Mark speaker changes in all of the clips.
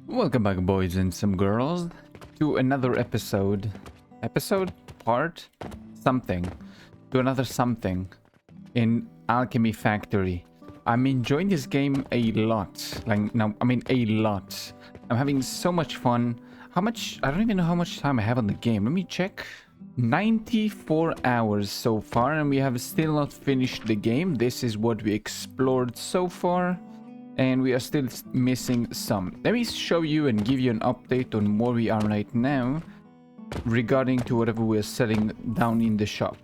Speaker 1: Welcome back, boys and some girls, to another part, something, to another something in Alchemy Factory. I'm enjoying this game a lot, a lot. I'm having so much fun. I don't even know how much time I have on the game. Let me check. 94 hours so far, and we have still not finished the game. This is what we explored so far. And we are still missing some. Let me show you and give you an update on where we are right now regarding to whatever we're selling down in the shop.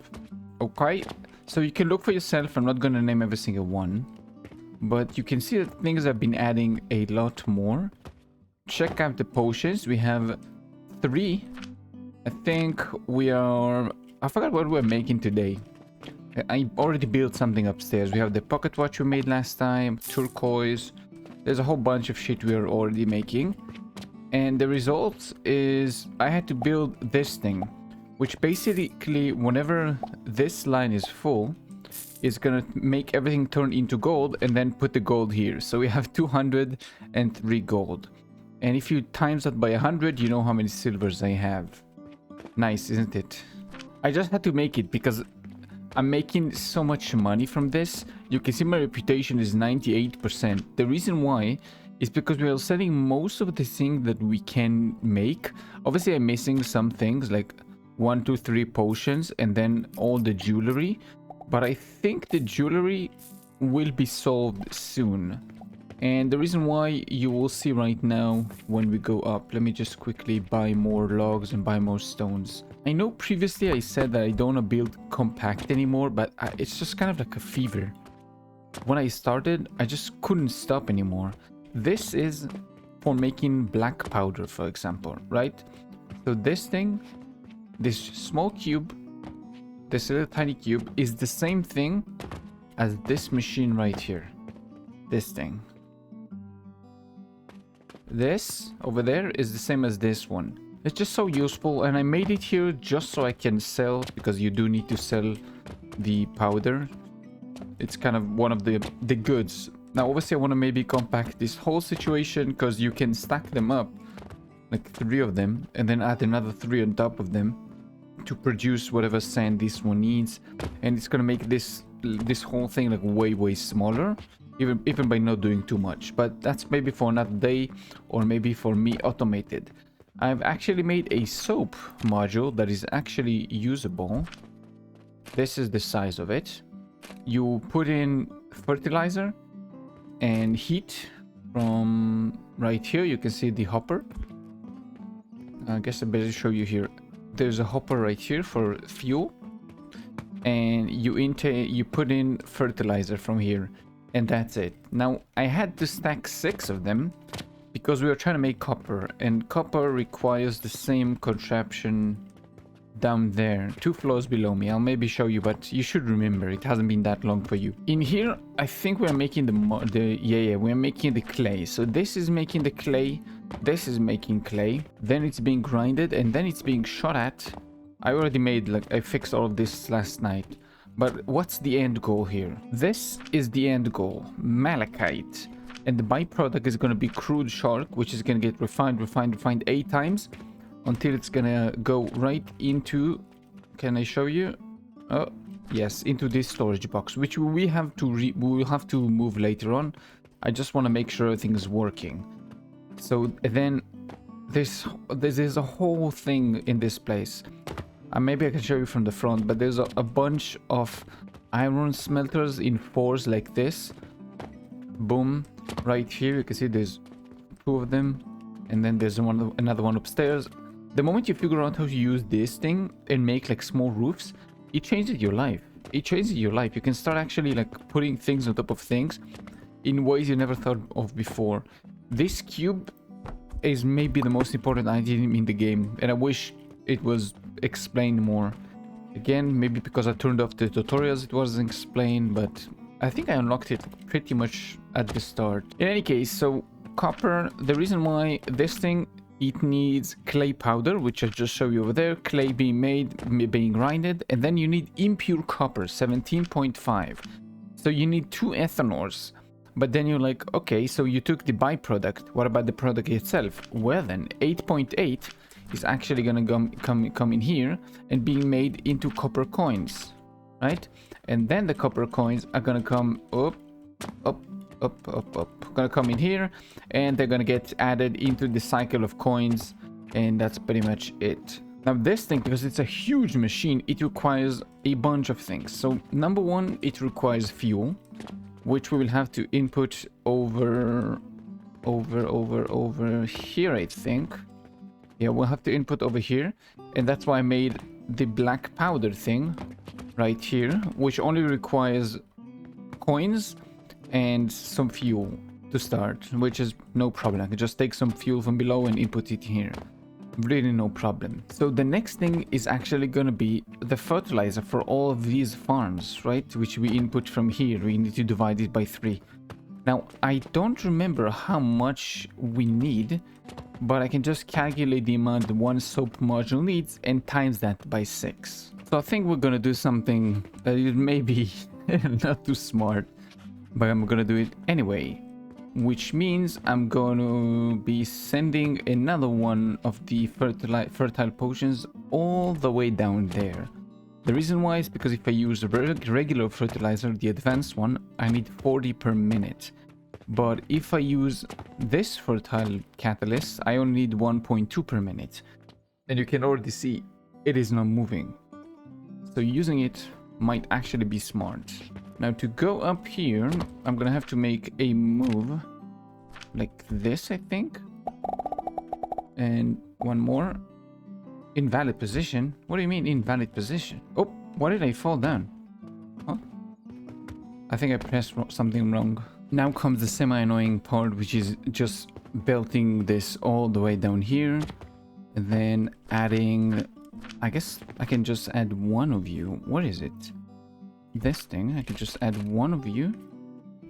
Speaker 1: Okay, so you can look for yourself. I'm not going to name every single one, but you can see that things have been adding a lot more. Check out the potions. We have 3. I think I forgot what we're making today. I already built something upstairs. We have the pocket watch we made last time, turquoise. There's a whole bunch of shit we're already making. And the result is I had to build this thing, which basically, whenever this line is full, is gonna make everything turn into gold and then put the gold here. So we have 203 gold. And if you times that by 100, you know how many silvers I have. Nice, isn't it? I just had to make it because I'm making so much money from this. You can see my reputation is 98%. The reason why is because we are selling most of the things that we can make. Obviously, I'm missing some things like 1, 2, 3 potions and then all the jewelry. But I think the jewelry will be solved soon. And the reason why you will see right now when we go up. Let me just quickly buy more logs and buy more stones. I know previously I said that I don't want to build compact anymore, but it's just kind of like a fever. When I started, I just couldn't stop anymore. This is for making black powder, for example, right? So this thing, this small cube, this little tiny cube is the same thing as this machine right here. This thing. This over there is the same as this one. It's just so useful, and I made it here just so I can sell, because you do need to sell the powder. It's kind of one of the goods. Now obviously I want to maybe compact this whole situation, because you can stack them up, like 3 of them, and then add another 3 on top of them to produce whatever sand this one needs. And it's gonna make this whole thing like way smaller, even by not doing too much. But that's maybe for another day, or maybe for me automated. I've actually made a soap module that is actually usable. This is the size of it. You put in fertilizer and heat from right here. You can see the hopper. I guess I better show you here. There's a hopper right here for fuel, and you put in fertilizer from here, and that's it. Now I had to stack 6 of them because we were trying to make copper, and copper requires the same contraption down there, 2 floors below me. I'll maybe show you, but you should remember it hasn't been that long for you. In here, I think we're making we're making the clay. So this is making the clay, this is making clay, then it's being grinded, and then it's being shot at. I already made, I fixed all of this last night. But what's the end goal here? This is the end goal, malachite. And the byproduct is going to be crude shark, which is going to get refined 8 times until it's going to go right into, can I show you? Oh, yes, into this storage box, which we will have to move later on. I just want to make sure everything is working. So then this is a whole thing in this place. Maybe I can show you from the front, but there's a bunch of iron smelters in 4s like this. Boom. Right here you can see there's 2 of them, and then there's another one upstairs. The moment you figure out how to use this thing and make like small roofs, it changes your life. You can start actually like putting things on top of things in ways you never thought of before. This cube is maybe the most important item in the game, and I wish it was explained more. Again, maybe because I turned off the tutorials it wasn't explained, but I think I unlocked it pretty much at the start. In any case, so copper, the reason why this thing, it needs clay powder, which I just showed you over there, clay being made, being grinded, and then you need impure copper, 17.5. So you need 2 ethanors. But then you're like, okay, so you took the byproduct. What about the product itself? Well then, 8.8 is actually gonna come in here and being made into copper coins, right? And then the copper coins are gonna come up, gonna come in here, and they're gonna get added into the cycle of coins, and that's pretty much it. Now this thing, because it's a huge machine, it requires a bunch of things. So number one, it requires fuel, which we will have to input over here, I think. Yeah, we'll have to input over here, and that's why I made the black powder thing right here, which only requires coins and some fuel to start, which is no problem. I can just take some fuel from below and input it here. Really no problem. So the next thing is actually gonna be the fertilizer for all of these farms, right? Which we input from here. We need to divide it by 3. Now, I don't remember how much we need, but I can just calculate the amount one soap module needs and times that by 6. So I think we're gonna do something that is maybe not too smart, but I'm gonna do it anyway. Which means I'm going to be sending another one of the fertile potions all the way down there. The reason why is because if I use the regular fertilizer, the advanced one, I need 40 per minute. But if I use this fertile catalyst, I only need 1.2 per minute. And you can already see it is not moving. So using it might actually be smart. Now to go up here, I'm gonna have to make a move like this, I think. And one more. Invalid position? What do you mean invalid position? Oh, why did I fall down? Huh? I think I pressed something wrong. Now comes the semi-annoying part, which is just belting this all the way down here. And then adding... I guess I can just add one of you. What is it? This thing, I can just add one of you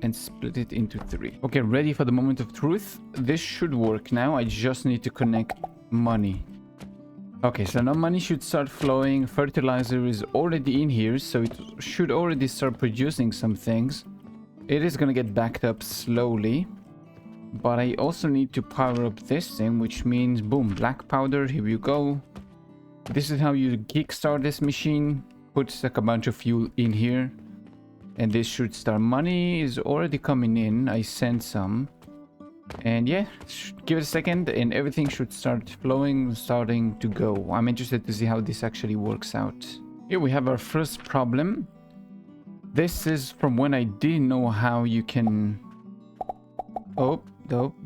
Speaker 1: and split it into 3. Okay, ready for the moment of truth. This should work now. I just need to connect money. Okay, so now money should start flowing. Fertilizer is already in here, so it should already start producing some things. It is gonna get backed up slowly, but I also need to power up this thing, which means boom, black powder. Here we go. This is how you kickstart this machine. Put like a bunch of fuel in here, and this should start. Money is already coming in. I sent some, and yeah, give it a second and everything should start flowing, starting to go. I'm interested to see how this actually works out. Here we have our first problem. This is from when I didn't know how you can... Oh,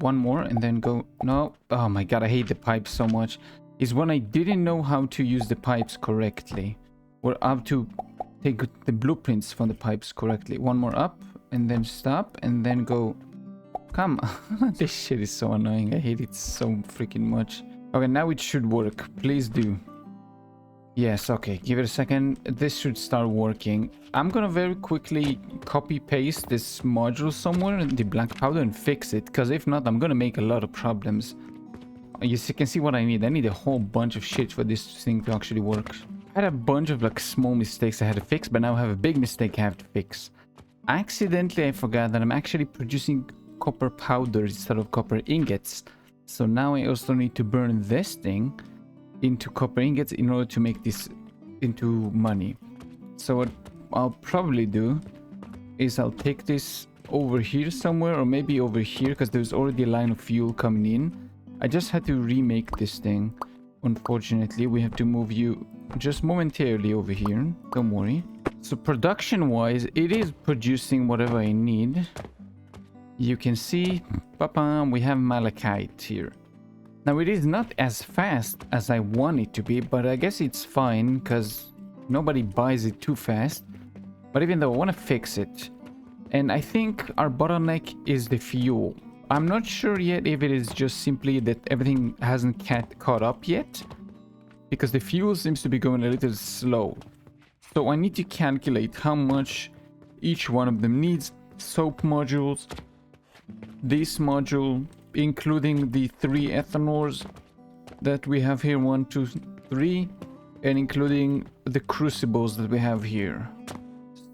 Speaker 1: one more and then go... No, oh my god, I hate the pipes so much. Is when I didn't know how to use the pipes correctly. Or how to take the blueprints from the pipes correctly. One more up and then stop and then go. Come on. This shit is so annoying. I hate it so freaking much. Okay, now it should work. Please do. Yes, okay. Give it a second. This should start working. I'm gonna very quickly copy paste this module somewhere in the black powder and fix it. Because if not, I'm gonna make a lot of problems. You can see what I need. I need a whole bunch of shit for this thing to actually work. I had a bunch of like small mistakes I had to fix, but now I have a big mistake I have to fix. Accidentally, I forgot that I'm actually producing copper powder instead of copper ingots. So now I also need to burn this thing into copper ingots in order to make this into money. So what I'll probably do is I'll take this over here somewhere, or maybe over here, because there's already a line of fuel coming in. I just had to remake this thing. Unfortunately, we have to move you just momentarily over here. Don't worry. So production wise, it is producing whatever I need. You can see, we have malachite here. Now it is not as fast as I want it to be, but I guess it's fine because nobody buys it too fast. But even though I want to fix it, and I think our bottleneck is the fuel. I'm not sure yet if it is just simply that everything hasn't caught up yet, because the fuel seems to be going a little slow. So I need to calculate how much each one of them needs. Soap modules, this module, including the 3 ethanors that we have here, 1, 2, 3, and including the crucibles that we have here.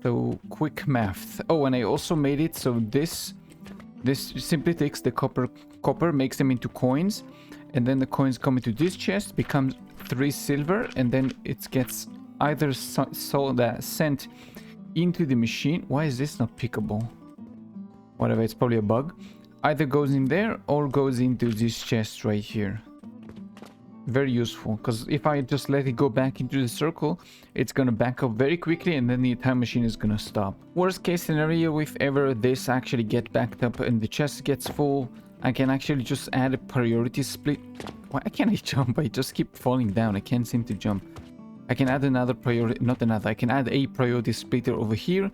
Speaker 1: So quick math. Oh, and I also made it so this This simply takes the copper, makes them into coins, and then the coins come into this chest, becomes 3 silver, and then it gets either sent into the machine. Why is this not pickable? Whatever, it's probably a bug. Either goes in there or goes into this chest right here. Very useful, because if I just let it go back into the circle, it's gonna back up very quickly, and then the time machine is gonna stop. Worst case scenario, if ever this actually get backed up and the chest gets full, I can actually just add a priority split. Why can't I jump? I just keep falling down. I can't seem to jump. I can add another priority, not another, I can add a priority splitter over here.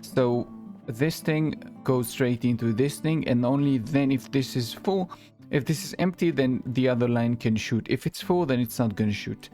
Speaker 1: So this thing goes straight into this thing, and only then if this is full, if this is empty, then the other line can shoot. If it's full, then it's not going to shoot.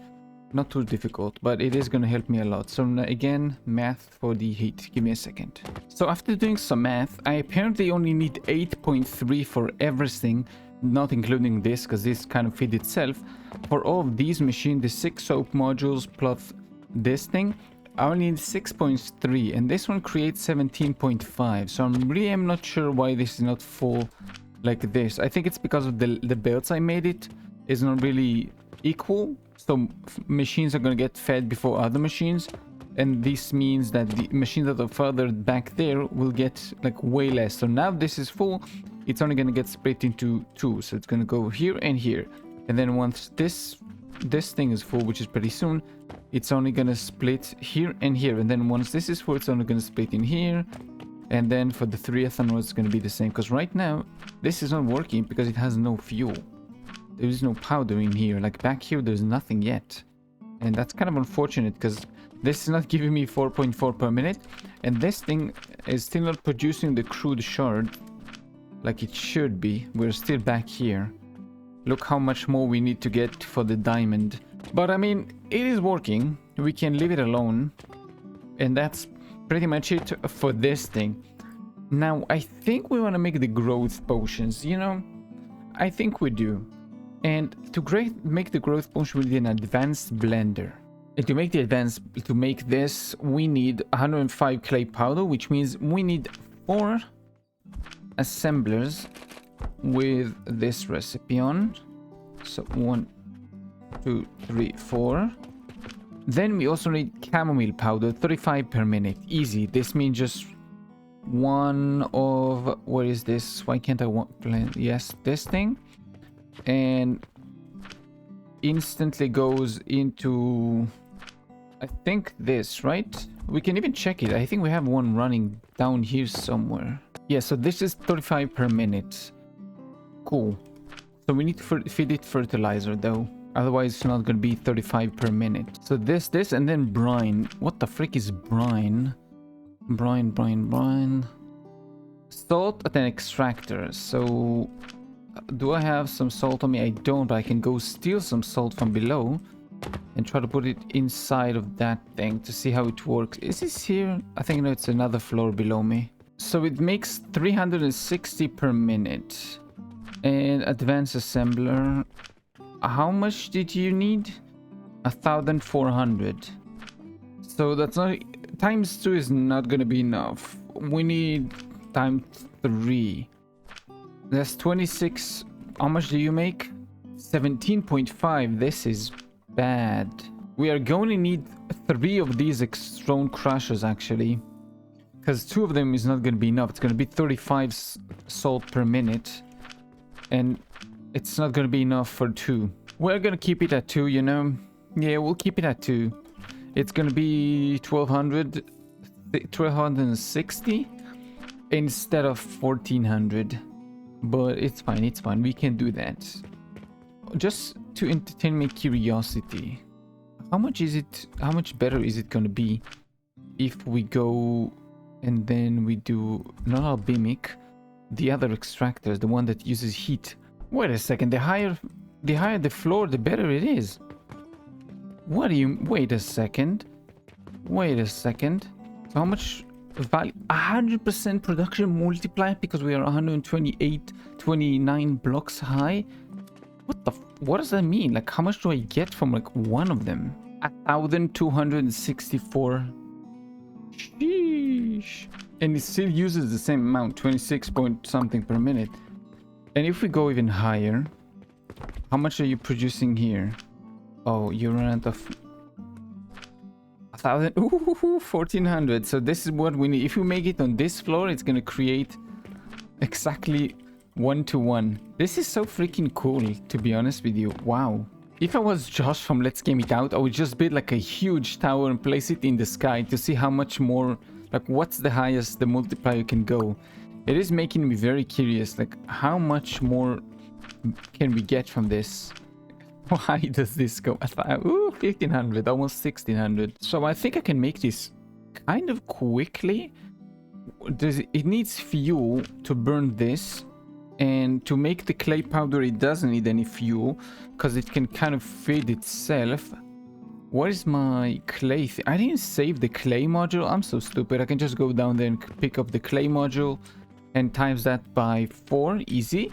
Speaker 1: Not too difficult, but it is going to help me a lot. So again, math for the heat. Give me a second. So after doing some math, I apparently only need 8.3 for everything, not including this, because this kind of feed itself. For all of these machines, the 6 soap modules plus this thing, I only need 6.3, and this one creates 17.5. So I'm really not sure why this is not full like this. I think it's because of the belts I made it is not really equal. So machines are going to get fed before other machines, and this means that the machines that are further back there will get like way less. So now this is full, it's only going to get split into 2. So it's going to go here and here, and then once this thing is full, which is pretty soon, it's only going to split here and here, and then once this is full, it's only going to split in here. And then for the 3 ethanol, it's going to be the same, because right now this is not working because it has no fuel. There is no powder in here. Like back here, there's nothing yet, and that's kind of unfortunate because this is not giving me 4.4 per minute, and this thing is still not producing the crude shard like it should be. We're still back here. Look how much more we need to get for the diamond. But I mean, it is working. We can leave it alone, and that's pretty much it for this thing. Now I think we want to make the growth potions, you know. I think we do. And to make the growth potion, we need an advanced blender. And to make this, we need 105 clay powder, which means we need 4 assemblers with this recipe on. So 1, 2, 3, 4. Then we also need chamomile powder, 35 per minute. Easy. This means just one of... Where is this? Why can't I blend? Yes, this thing. And instantly goes into... I think this, right? We can even check it. I think we have one running down here somewhere. Yeah, so this is 35 per minute. Cool. So we need to feed it fertilizer though. Otherwise, it's not going to be 35 per minute. So this, and then brine. What the frick is brine? Brine. Salt at an extractor. So, do I have some salt on me? I don't, but I can go steal some salt from below and try to put it inside of that thing to see how it works. Is this here? I think no, it's another floor below me. So it makes 360 per minute. And advanced assembler... How much did you need? 1,400. So that's not... Times 2 is not gonna be enough. We need times 3. That's 26. How much do you make? 17.5. This is bad. We are going to need 3 of these stone crushers actually, because 2 of them is not going to be enough. It's going to be 35 salt per minute, and it's not going to be enough for 2. We're going to keep it at 2, you know. Yeah, we'll keep it at 2. It's going to be 1260 instead of 1400. But it's fine, we can do that. Just to entertain my curiosity, how much better is it going to be if we go and then we do not alchemic, the other extractors, the one that uses heat? Wait a second, the higher the floor, the better it is. What do you... Wait a second. So how much value? 100% production multiplier because we are 29 blocks high? What does that mean? Like, how much do I get from like one of them? 1,264. Sheesh. And it still uses the same amount, 26 point something per minute. And if we go even higher, how much are you producing here? Oh, you run out of 1,000. Ooh, 1,400. So this is what we need. If we make it on this floor, it's gonna create exactly 1-to-1. This is so freaking cool, to be honest with you. Wow. If I was Josh from Let's Game It Out, I would just build like a huge tower and place it in the sky to see how much more, like what's the highest the multiplier can go. It is making me very curious, like how much more can we get from this? Why does this go? Ooh, 1,500, almost 1,600. So I think I can make this kind of quickly. It needs fuel to burn this. And to make the clay powder, it doesn't need any fuel because it can kind of feed itself. What is my clay? I didn't save the clay module. I'm so stupid. I can just go down there and pick up the clay module and times that by 4. Easy.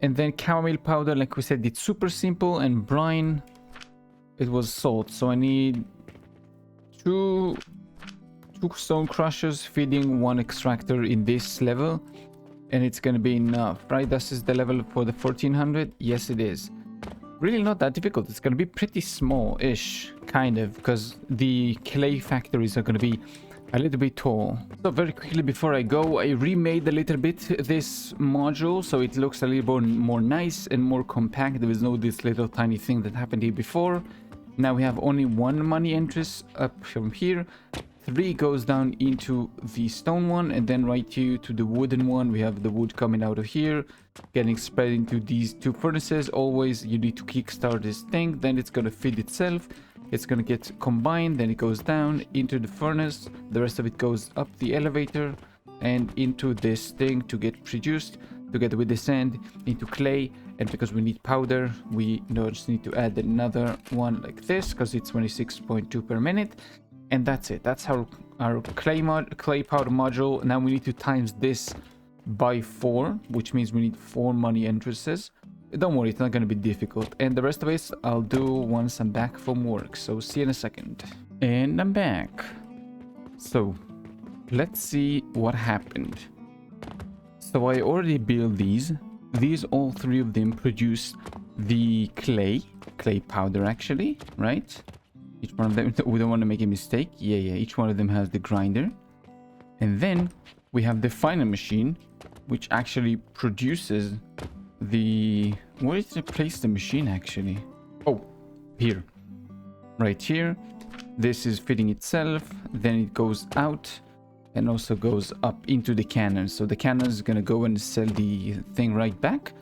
Speaker 1: And then caramel powder, like we said, it's super simple. And brine, it was salt. So I need two stone crushers feeding 1 extractor in this level. And it's gonna be enough, right? This is the level for the 1,400. Yes, it is. Really not that difficult. It's gonna be pretty small-ish, kind of, because the clay factories are gonna be a little bit tall. So very quickly before I go, I remade a little bit this module so it looks a little more nice and more compact. There is no this little tiny thing that happened here before. Now we have only 1 money entrance up from here. 3 goes down into the stone one, and then right here to the wooden one. We have the wood coming out of here, getting spread into these 2 furnaces. Always you need to kickstart this thing, then it's gonna feed itself. It's gonna get combined, then it goes down into the furnace. The rest of it goes up the elevator and into this thing to get produced together with the sand into clay. And because we need powder, we just need to add another one like this because it's 26.2 per minute. And that's it. That's our clay powder module. Now we need to times this by 4, which means we need 4 money entrances. Don't worry, it's not going to be difficult. And the rest of it I'll do once I'm back from work. So see you in a second. And I'm back. So let's see what happened. So I already built these. These, all 3 of them produce the clay powder actually, right? Each one of them, we don't want to make a mistake. Yeah, each one of them has the grinder. And then we have the final machine, which actually produces the... Where did I place the machine actually? Oh, here. Right here. This is fitting itself. Then it goes out and also goes up into the cannon. So the cannon is going to go and sell the thing right back.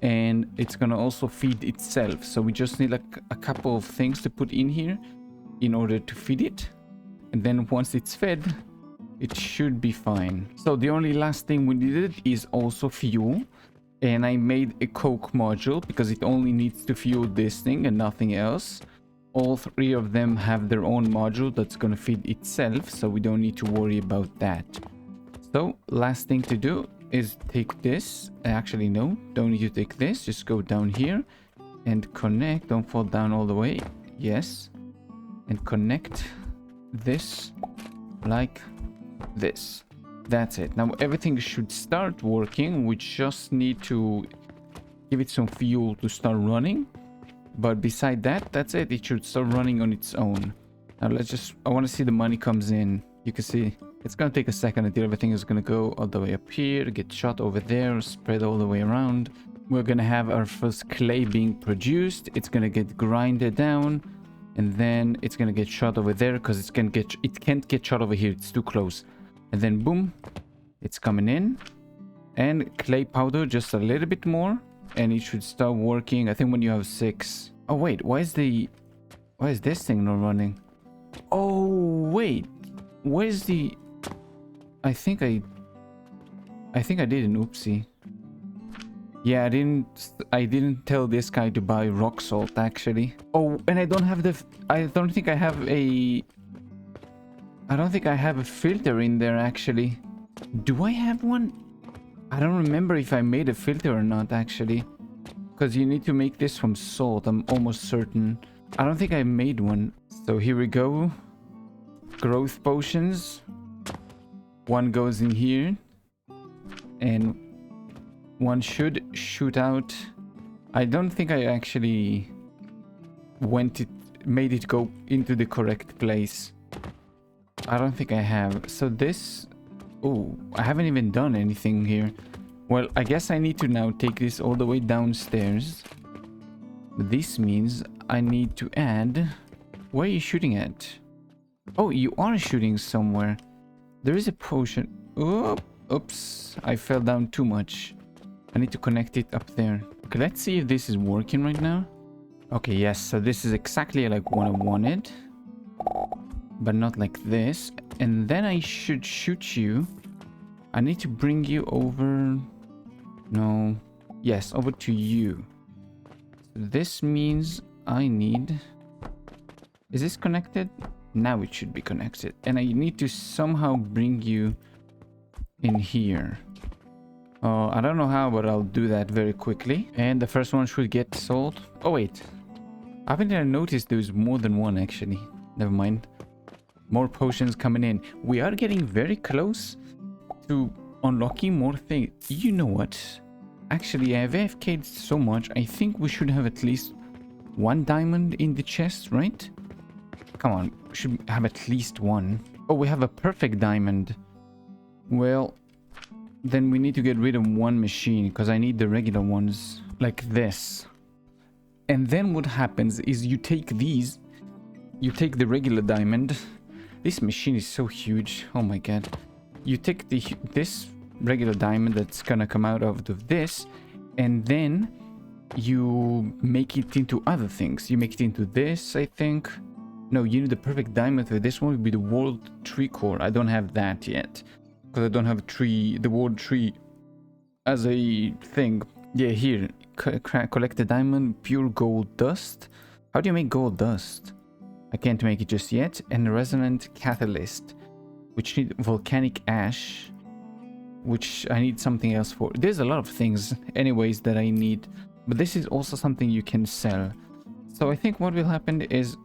Speaker 1: And it's going to also feed itself. So we just need like a couple of things to put in here in order to feed it, and then once it's fed, it should be fine. So the only last thing we needed is also fuel, and I made a coke module because it only needs to fuel this thing and nothing else. All 3 of them have their own module that's going to feed itself, so we don't need to worry about that. So last thing to do is take this. Actually no, don't need to take this. Just go down here and connect. Don't fall down all the way. Yes. And connect this like this. That's it. Now everything should start working. We just need to give it some fuel to start running, but beside that, that's it. It should start running on its own. Now I want to see the money comes in. You can see it's gonna take a second until everything is gonna go all the way up here, get shot over there, spread all the way around. We're gonna have our first clay being produced. It's gonna get grinded down, and then it's gonna get shot over there because it can't get shot over here. It's too close. And then boom, it's coming in. And clay powder just a little bit more, and it should start working. I think when you have 6. Oh wait, why is this thing not running? Oh wait, where's the... I think I did an oopsie. Yeah, I didn't tell this guy to buy rock salt actually. Oh, and I don't think I have a filter in there actually. Do I have one? I don't remember if I made a filter or not actually, because you need to make this from salt. I'm almost certain. I don't think I made one. So here we go. Growth potions. One goes in here. And one should shoot out. I don't think I actually made it go into the correct place. I don't think I have. So this... Oh, I haven't even done anything here. Well, I guess I need to now take this all the way downstairs. But this means I need to add... Where are you shooting at? Oh, you are shooting somewhere. There is a potion. Oh, oops. I fell down too much. I need to connect it up there. Okay, let's see if this is working right now. Okay, yes. So this is exactly like what I wanted. But not like this. And then I should shoot you. I need to bring you over... No. Yes, over to you. So this means I need... Is this connected? Now it should be connected. And I need to somehow bring you in here. I don't know how, but I'll do that very quickly. And the first one should get sold. Oh, wait. Haven't I noticed there's more than one, actually? Never mind. More potions coming in. We are getting very close to unlocking more things. You know what? Actually, I have AFK'd so much. I think we should have at least one diamond in the chest, right? Come on. We should have at least one. Oh, we have a perfect diamond. Well... Then we need to get rid of one machine because I need the regular ones like this. And then what happens is you take these, you take the regular diamond. This machine is so huge. Oh my god. You take this regular diamond that's gonna come out of this, and then you make it into other things. You make it into this, I think. No, you need the perfect diamond for this one would be the world tree core. I don't have that yet. Because I don't have the word tree as a thing. Yeah, here. Collect the diamond, pure gold dust. How do you make gold dust? I can't make it just yet. And resonant catalyst, which need volcanic ash, which I need something else for. There's a lot of things, anyways, that I need. But this is also something you can sell. So I think what will happen is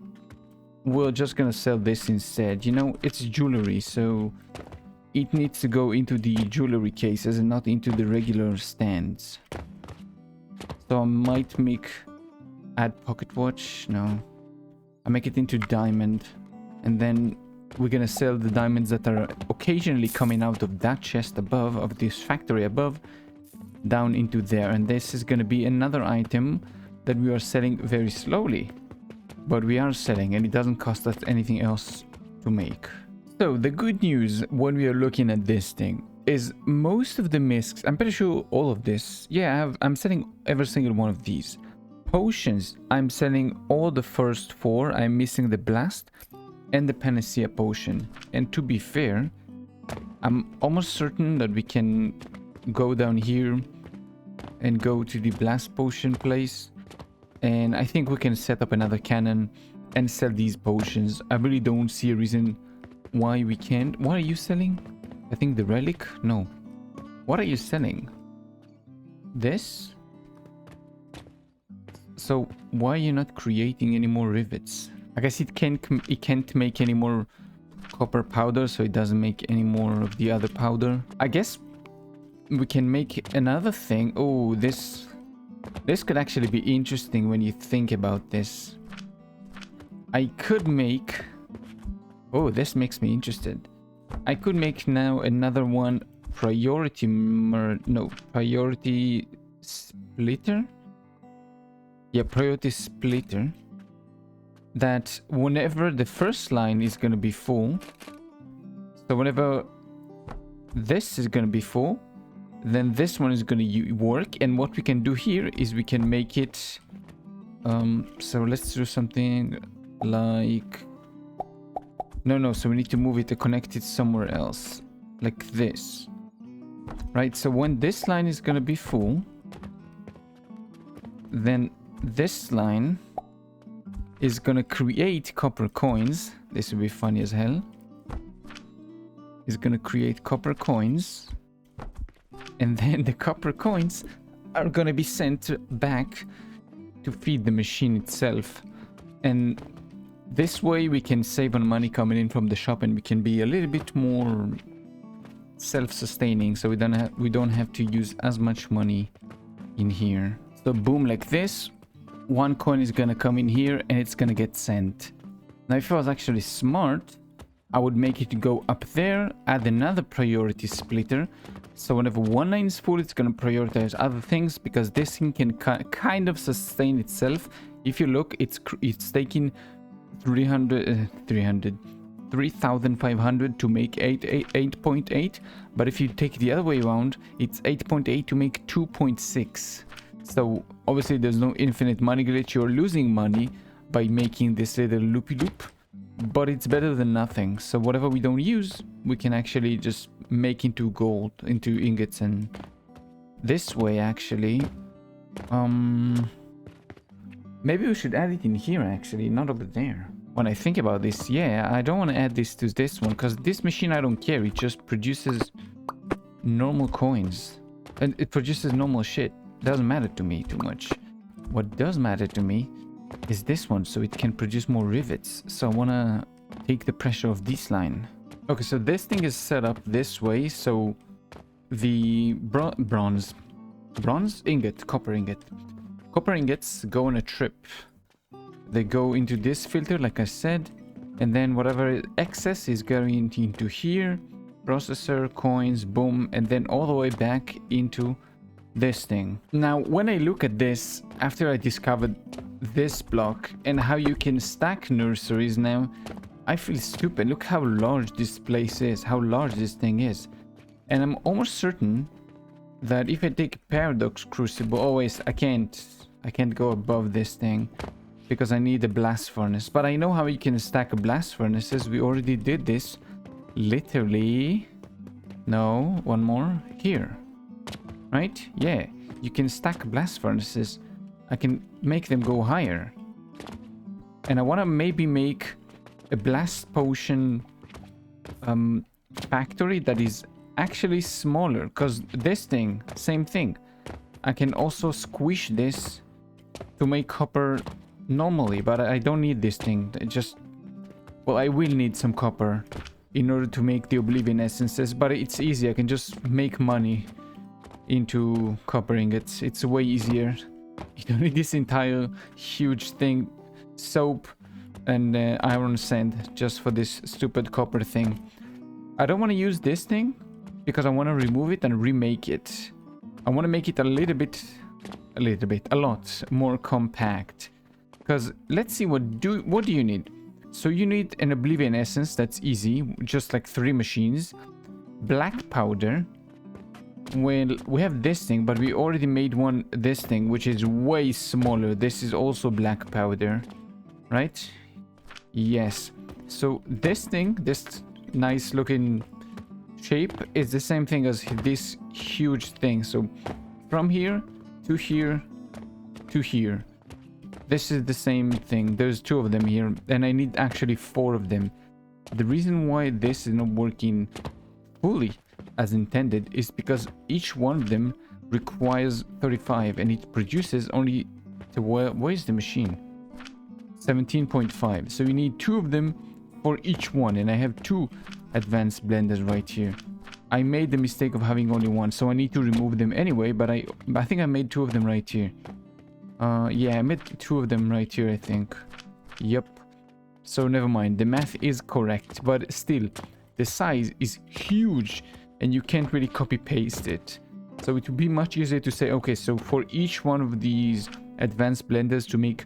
Speaker 1: we're just gonna sell this instead. You know, it's jewelry, so... It needs to go into the jewelry cases and not into the regular stands. So I might add pocket watch. No. I make it into diamond. And then we're gonna sell the diamonds that are occasionally coming out of that chest above, of this factory above, down into there. And this is gonna be another item that we are selling very slowly. But we are selling, and it doesn't cost us anything else to make. So the good news when we are looking at this thing is most of the miscs, I'm pretty sure all of this, yeah, I'm selling every single one of these. Potions, I'm selling all the first 4, I'm missing the blast and the panacea potion. And to be fair, I'm almost certain that we can go down here and go to the blast potion place. And I think we can set up another cannon and sell these potions. I really don't see a reason why we can't. What are you selling? I think the relic? No. What are you selling? This? So why are you not creating any more rivets? I guess it can't make any more copper powder, so it doesn't make any more of the other powder. I guess we can make another thing. Oh, this could actually be interesting when you think about this. I could make... Oh, this makes me interested. I could make now another one priority splitter. Yeah, priority splitter. That whenever the first line is going to be full, so whenever this is going to be full, then this one is going to work. And what we can do here is we can make it... so let's do something like... No, so we need to move it to connect it somewhere else. Like this. Right, so when this line is gonna be full, then this line is gonna create copper coins. This will be funny as hell. It's gonna create copper coins. And then the copper coins are gonna be sent back to feed the machine itself. And this way we can save on money coming in from the shop, and we can be a little bit more self-sustaining, so we don't have to use as much money in here. So boom, like this, one coin is gonna come in here and it's gonna get sent. Now if I was actually smart, I would make it go up there, add another priority splitter, so whenever one line is full, it's gonna prioritize other things, because this thing can kind of sustain itself. If you look, it's taking 3,500 to make 8.8, but if you take the other way around, it's 8.8 to make 2.6. So obviously there's no infinite money glitch. You're losing money by making this little loopy loop, but it's better than nothing. So whatever we don't use, we can actually just make into gold, into ingots. And this way actually, maybe we should add it in here actually, not over there. When I think about this, yeah, I don't want to add this to this one, because this machine, I don't care. It just produces normal coins and it produces normal shit. Doesn't matter to me too much. What does matter to me is this one, so it can produce more rivets. So I want to take the pressure off this line. Okay, so this thing is set up this way, so the bronze ingot, copper ingots go on a trip. They go into this filter, like I said, and then whatever excess is going into here, processor, coins, boom, and then all the way back into this thing. Now, when I look at this, after I discovered this block and how you can stack nurseries now, I feel stupid. Look how large this place is, how large this thing is. And I'm almost certain that if I take Paradox Crucible, always I can't go above this thing, because I need a blast furnace. But I know how you can stack blast furnaces. We already did this. Literally. No, one more. Here. Right? Yeah. You can stack blast furnaces. I can make them go higher. And I want to maybe make a blast potion factory that is actually smaller. Because this thing, same thing. I can also squish this to make copper normally, but I don't need this thing. Well, I will need some copper in order to make the Oblivion essences, but it's easy. I can just make money into copper ingots. It's way easier. You don't need this entire huge thing, soap and iron sand, just for this stupid copper thing. I don't want to use this thing because I want to remove it and remake it. I want to make it a lot more compact. Because let's see, what do you need? So you need an Oblivion essence, that's easy, just like 3 machines. Black powder. Well, we have this thing, but we already made this thing, which is way smaller. This is also black powder, right? Yes. So this thing, this nice looking shape, is the same thing as this huge thing. So from here to here to here. This is the same thing. There's 2 of them here, and I need actually 4 of them. The reason why this is not working fully as intended is because each one of them requires 35, and it produces only to where's the machine? 17.5. So you need 2 of them for each one, and I have 2 advanced blenders right here. I made the mistake of having only 1, so I need to remove them anyway, but I think I made 2 of them right here. Yeah, I made 2 of them right here, I think. Yep. So never mind. The math is correct, but still, the size is huge, and you can't really copy-paste it. So it would be much easier to say, okay, so for each one of these advanced blenders to make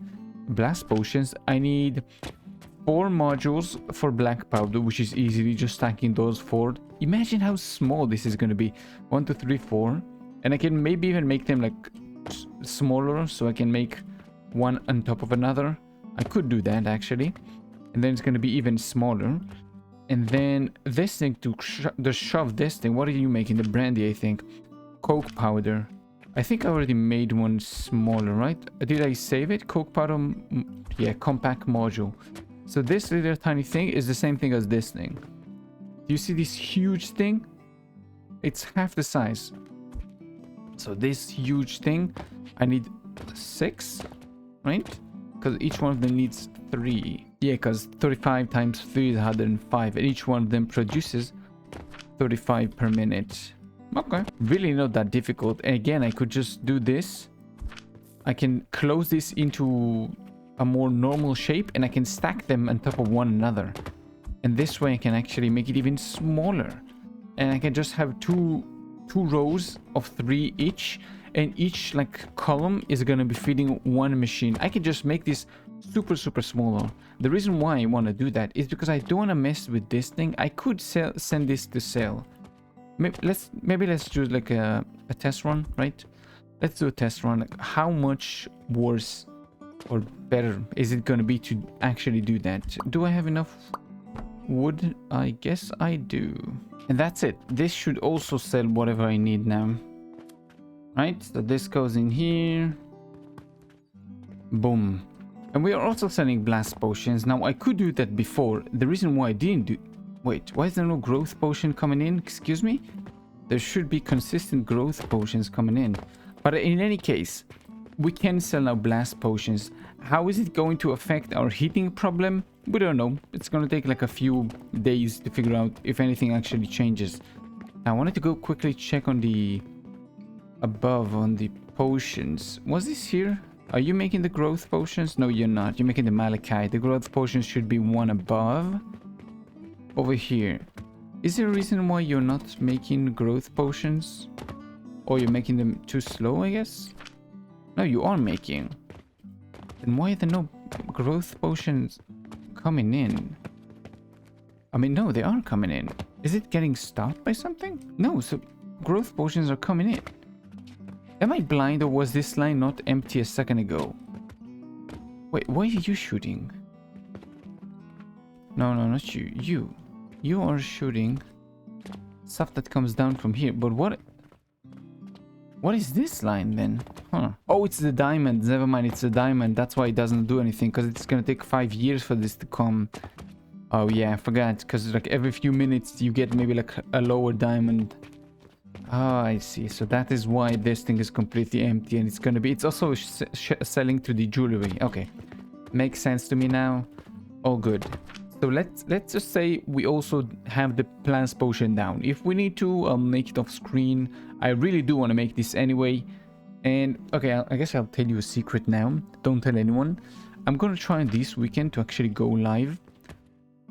Speaker 1: blast potions, I need 4 modules for black powder, which is easily just stacking those 4. Imagine how small this is going to be. 1, 2, 3, 4. And I can maybe even make them like smaller, so I can make one on top of another. I could do that actually, and then it's going to be even smaller. And then this thing to shove this thing. What are you making? The brandy, I think. Coke powder. I think I already made one smaller, right? Did I save it? Coke powder. Yeah, compact module. So this little tiny thing is the same thing as this thing. Do you see this huge thing? It's half the size. So this huge thing, I need 6, right? Because each one of them needs 3. Yeah, because 35 times 3 is 105, and each one of them produces 35 per minute. Okay. Really not that difficult. And again, I could just do this. I can close this into a more normal shape and I can stack them on top of one another. And this way I can actually make it even smaller. And I can just have two rows of 3 each. And each like column is going to be feeding one machine. I can just make this super smaller. The reason why I want to do that is because I don't want to mess with this thing. I could send this to sell. Maybe let's do like a test run, right? Let's do a test run. Like how much worse or better is it going to be to actually do that? Do I have enough wood? I guess I do. And that's it. This should also sell whatever I need now. Right? So this goes in here. Boom. And we are also selling blast potions. Now, I could do that before. The reason why I didn't do... Wait, why is there no growth potion coming in? Excuse me? There should be consistent growth potions coming in. But in any case, we can sell now blast potions. How is it going to affect our heating problem? We don't know. It's going to take like a few days to figure out if anything actually changes. Now, I wanted to go quickly check on the... above on the potions. Was this here? Are you making the growth potions? No, you're not. You're making the malachite. The growth potions should be one above. Over here. Is there a reason why you're not making growth potions? Or you're making them too slow, I guess? No, you are making. Then why are there no growth potions coming in? I mean, no, they are coming in. Is it getting stopped by something? No, so growth potions are coming in. Am I blind or was this line not empty a second ago? Wait, why are you shooting? No, not you. You are shooting stuff that comes down from here. But what is this line then? Huh. Oh, it's the diamond. Never mind, it's the diamond. That's why it doesn't do anything. Because it's going to take 5 years for this to come. Oh yeah, I forgot. Because like every few minutes you get maybe like a lower diamond. Oh, I see. So that is why this thing is completely empty. And it's going to be... It's also selling to the jewelry. Okay. Makes sense to me now. All good. So let's just say we also have the plants potion down. If we need to, I'll make it off screen. I really do want to make this anyway. And okay, I guess I'll tell you a secret now. Don't tell anyone. I'm gonna try this weekend to actually go live.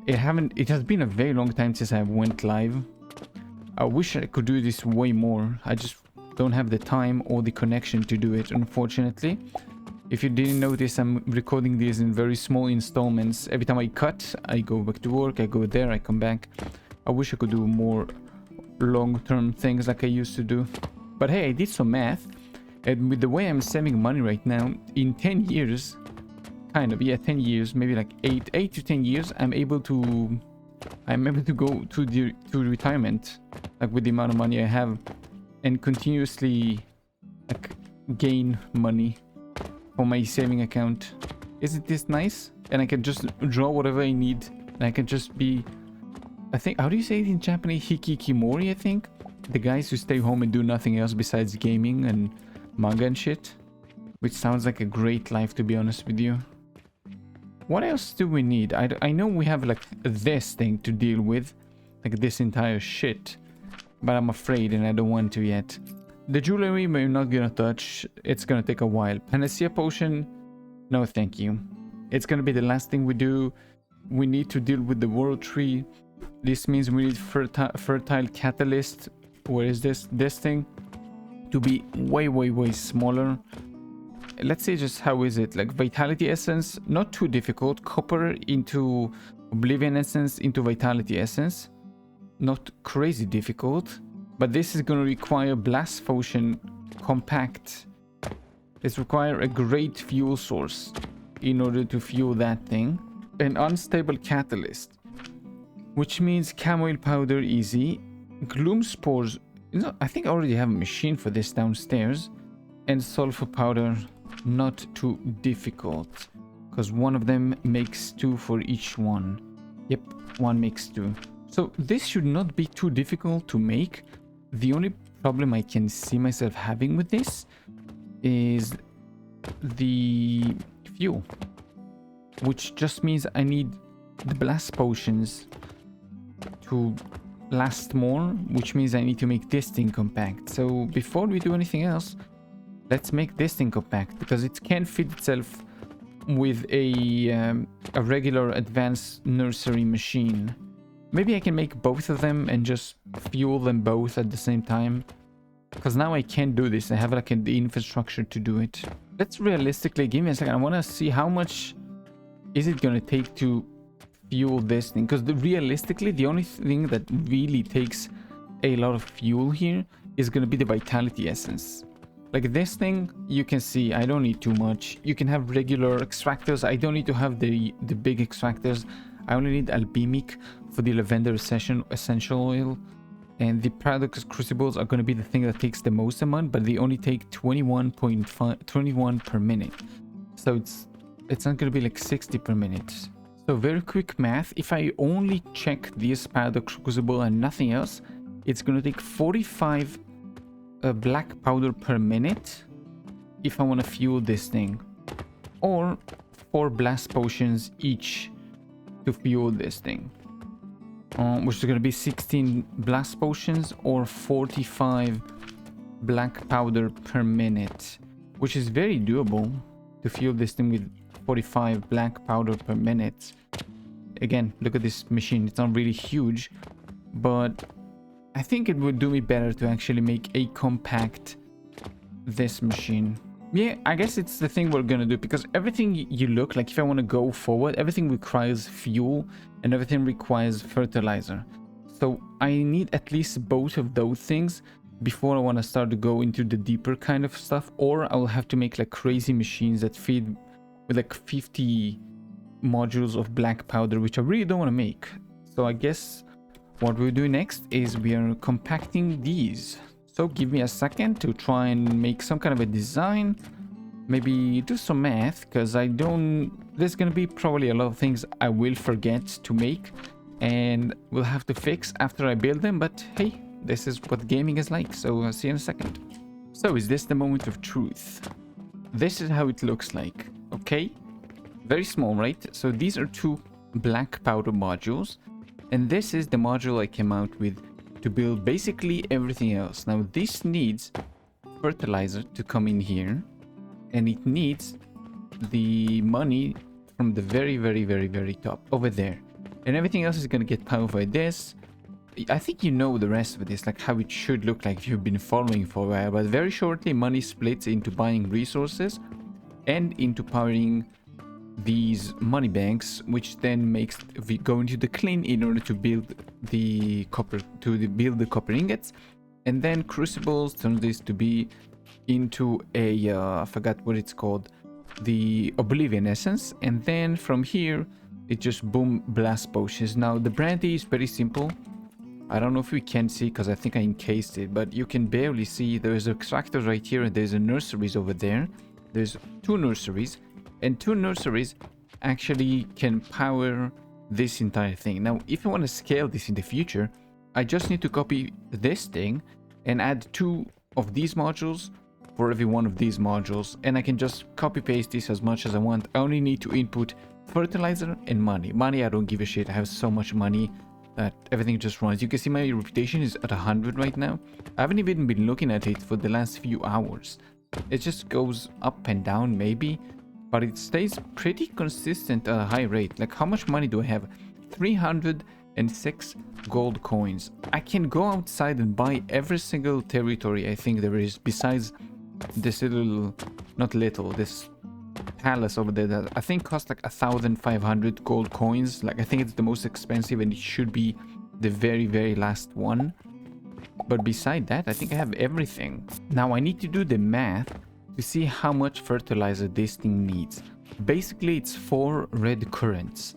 Speaker 1: It has been a very long time since I went live. I wish I could do this way more. I just don't have the time or the connection to do it, unfortunately. If you didn't notice, I'm recording these in very small installments. Every time I cut, I go back to work, I go there, I come back. I wish I could do more long-term things like I used to do. But hey, I did some math. And with the way I'm saving money right now, in 10 years, kind of, yeah, 10 years, maybe like 8 to 10 years, I'm able to go to retirement, like with the amount of money I have, and continuously like gain money for my saving account. Isn't this nice? And I can just draw whatever I need, and I can just be, I think, how do you say it in Japanese? Hikikimori, I think? The guys who stay home and do nothing else besides gaming and manga and shit. Which sounds like a great life, to be honest with you. What else do we need? I know we have like this thing to deal with, like this entire shit, but I'm afraid and I don't want to yet. The jewelry we're not gonna touch. It's gonna take a while. Panacea potion, no thank you. It's gonna be the last thing we do. We need to deal with the world tree. This means we need fertile catalyst. Where is this thing? To be way smaller. Let's see just how is it, like vitality essence, not too difficult. Copper into oblivion essence into vitality essence, not crazy difficult. But this is going to require blast potion compact. It's require a great fuel source in order to fuel that thing. An unstable catalyst, which means chamomile powder easy. Gloom spores, I think I already have a machine for this downstairs. And sulfur powder, not too difficult, because one of them makes 2 for each one. Yep, one makes 2. So this should not be too difficult to make. The only problem I can see myself having with this is the fuel, which just means I need the blast potions to last more, which means I need to make this thing compact. So before we do anything else, let's make this thing compact, because it can't fit itself with a regular advanced nursery machine. Maybe I can make both of them and just fuel them both at the same time, because now I can't do this. I have like the infrastructure to do it. Let's realistically, give me a second. I want to see how much is it going to take to fuel this thing, because realistically the only thing that really takes a lot of fuel here is going to be the vitality essence. Like this thing, you can see I don't need too much. You can have regular extractors. I don't need to have the big extractors. I only need albemic for the lavender essential oil, and the paradox crucibles are going to be the thing that takes the most amount, but they only take 21 per minute, so it's not going to be like 60 per minute. So very quick math, if I only check this paradox crucible and nothing else, it's going to take 45 black powder per minute if I want to fuel this thing, or 4 blast potions each to fuel this thing, which is going to be 16 blast potions or 45 black powder per minute, which is very doable to fuel this thing with 45 black powder per minute. Again, look at this machine. It's not really huge, but I think it would do me better to actually make a compact this machine. Yeah, I guess it's the thing we're gonna do, because everything you look like, if I want to go forward, everything requires fuel and everything requires fertilizer. So I need at least both of those things before I want to start to go into the deeper kind of stuff, or I'll have to make like crazy machines that feed with like 50 modules of black powder, which I really don't want to make. So I guess what we'll do next is we are compacting these. So give me a second to try and make some kind of a design, maybe do some math, because there's gonna be probably a lot of things I will forget to make and we'll have to fix after I build them, but hey, this is what gaming is like, so I'll see you in a second. So is this the moment of truth? This is how it looks like, okay? Very small, right? So these are 2 black powder modules, and this is the module I came out with to build basically everything else. Now this needs fertilizer to come in here, and it needs the money from the very top over there, and everything else is going to get powered by this. I think you know the rest of this, like how it should look like if you've been following for a while, but very shortly money splits into buying resources and into powering these money banks, which then makes we go into the clean in order to build the copper, build the copper ingots, and then crucibles turn this to be into a I forgot what it's called, the oblivion essence, and then from here it just boom blast potions. Now the brandy is very simple. I don't know if we can see because I think I encased it, but you can barely see. There's extractors right here and there's a nurseries over there. There's 2 nurseries, and 2 nurseries actually can power this entire thing. Now if I want to scale this in the future, I just need to copy this thing and add 2 of these modules for every one of these modules, and I can just copy paste this as much as I want. I only need to input fertilizer and money. I don't give a shit. I have so much money that everything just runs. You can see my reputation is at 100 right now. I haven't even been looking at it for the last few hours. It just goes up and down maybe, but it stays pretty consistent at a high rate. Like how much money do I have? 306 gold coins. I can go outside and buy every single territory I think there is, besides this little, not little, this palace over there that I think costs like 1,500 gold coins. Like I think it's the most expensive and it should be the very last one. But beside that, I think I have everything. Now I need to do the math to see how much fertilizer this thing needs. Basically it's 4 red currants.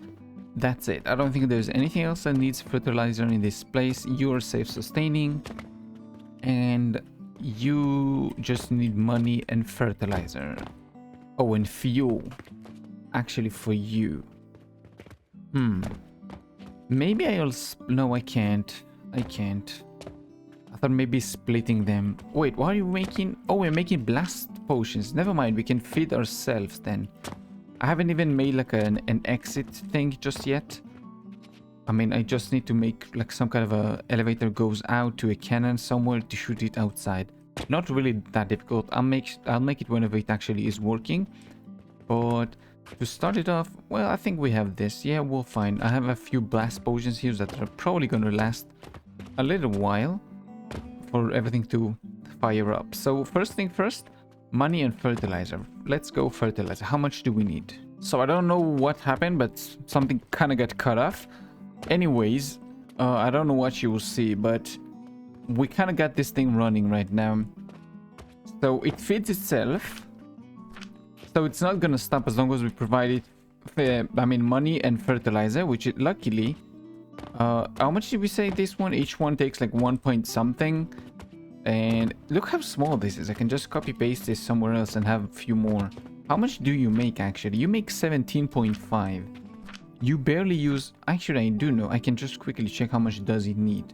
Speaker 1: That's it. I don't think there's anything else that needs fertilizer in this place. You are self-sustaining and you just need money and fertilizer. Oh, and fuel. Actually for you. Maybe I'll... No, I can't. I can't. I thought maybe splitting them. Wait, what are you making? Oh, we're making blast potions. Never mind, we can feed ourselves then. I haven't even made like an exit thing just yet. I mean, I just need to make like some kind of a elevator goes out to a cannon somewhere to shoot it outside. Not really that difficult. I'll make it whenever it actually is working. But to start it off, well, I think we have this. Yeah, we'll find. I have a few blast potions here that are probably going to last a little while for everything to fire up. So first thing first, money and fertilizer. Let's go fertilizer. How much do we need? So I don't know what happened, but something kind of got cut off. Anyways, I don't know what you will see, but we kind of got this thing running right now. So it feeds itself. So it's not gonna stop as long as we provide it, money and fertilizer, which it luckily... how much did we say this one? Each one takes like 1 point something. And look how small this is. I can just copy paste this somewhere else and have a few more. How much do you make actually? You make 17.5. You barely use... Actually, I do know. I can just quickly check how much does it need.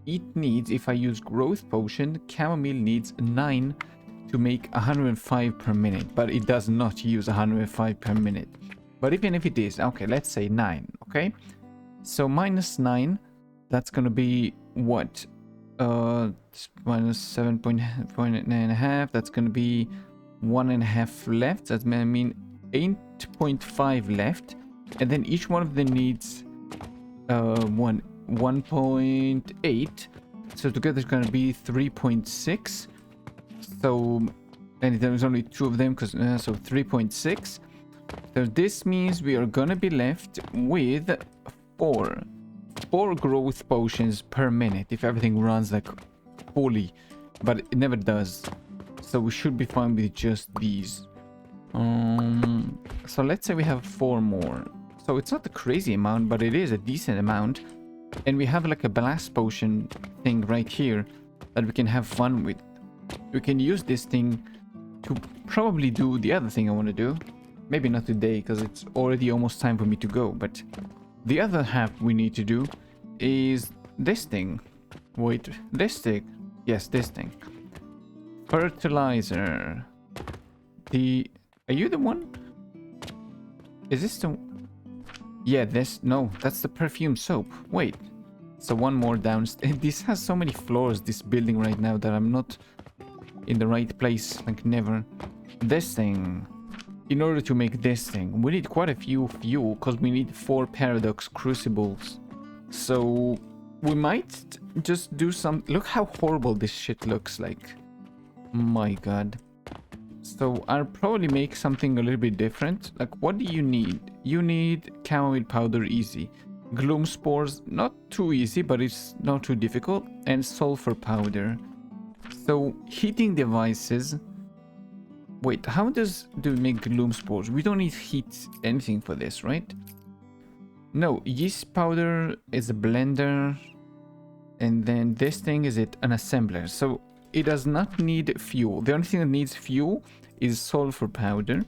Speaker 1: It needs, if I use growth potion, chamomile needs 9 to make 105 per minute. But it does not use 105 per minute. But even if it is, okay, let's say 9, okay? So minus 9, that's gonna be what? Minus 7.5, that's gonna be 1.5 left. That's gonna mean 8.5 left. And then each one of them needs 1.8. So together it's gonna be 3.6. So, and there's only 2 of them, because so 3.6. So this means we are gonna be left with 4 growth potions per minute if everything runs like fully, but it never does. So we should be fine with just these. So let's say we have 4 more. So it's not a crazy amount, but it is a decent amount. And we have like a blast potion thing right here that we can have fun with. We can use this thing to probably do the other thing I want to do. Maybe not today, because it's already almost time for me to go. But the other half we need to do is this thing. Wait, this thing. Yes, this thing. Fertilizer. Are you the one? Is this the... Yeah, this... No, that's the perfume soap. Wait. So one more downstairs. This has so many floors, this building right now, that I'm not in the right place. Like, never. This thing. In order to make this thing, we need quite a few fuel, because we need 4 paradox crucibles. So we might just do some... Look how horrible this shit looks like. My god. So I'll probably make something a little bit different. Like, what do you need? You need chamomile powder, easy. Gloom spores, not too easy, but it's not too difficult. And sulfur powder. So heating devices... Wait, how do we make gloom spores? We don't need heat anything for this, right? No, yeast powder is a blender. And then this thing is an assembler. So it does not need fuel. The only thing that needs fuel is sulfur powder.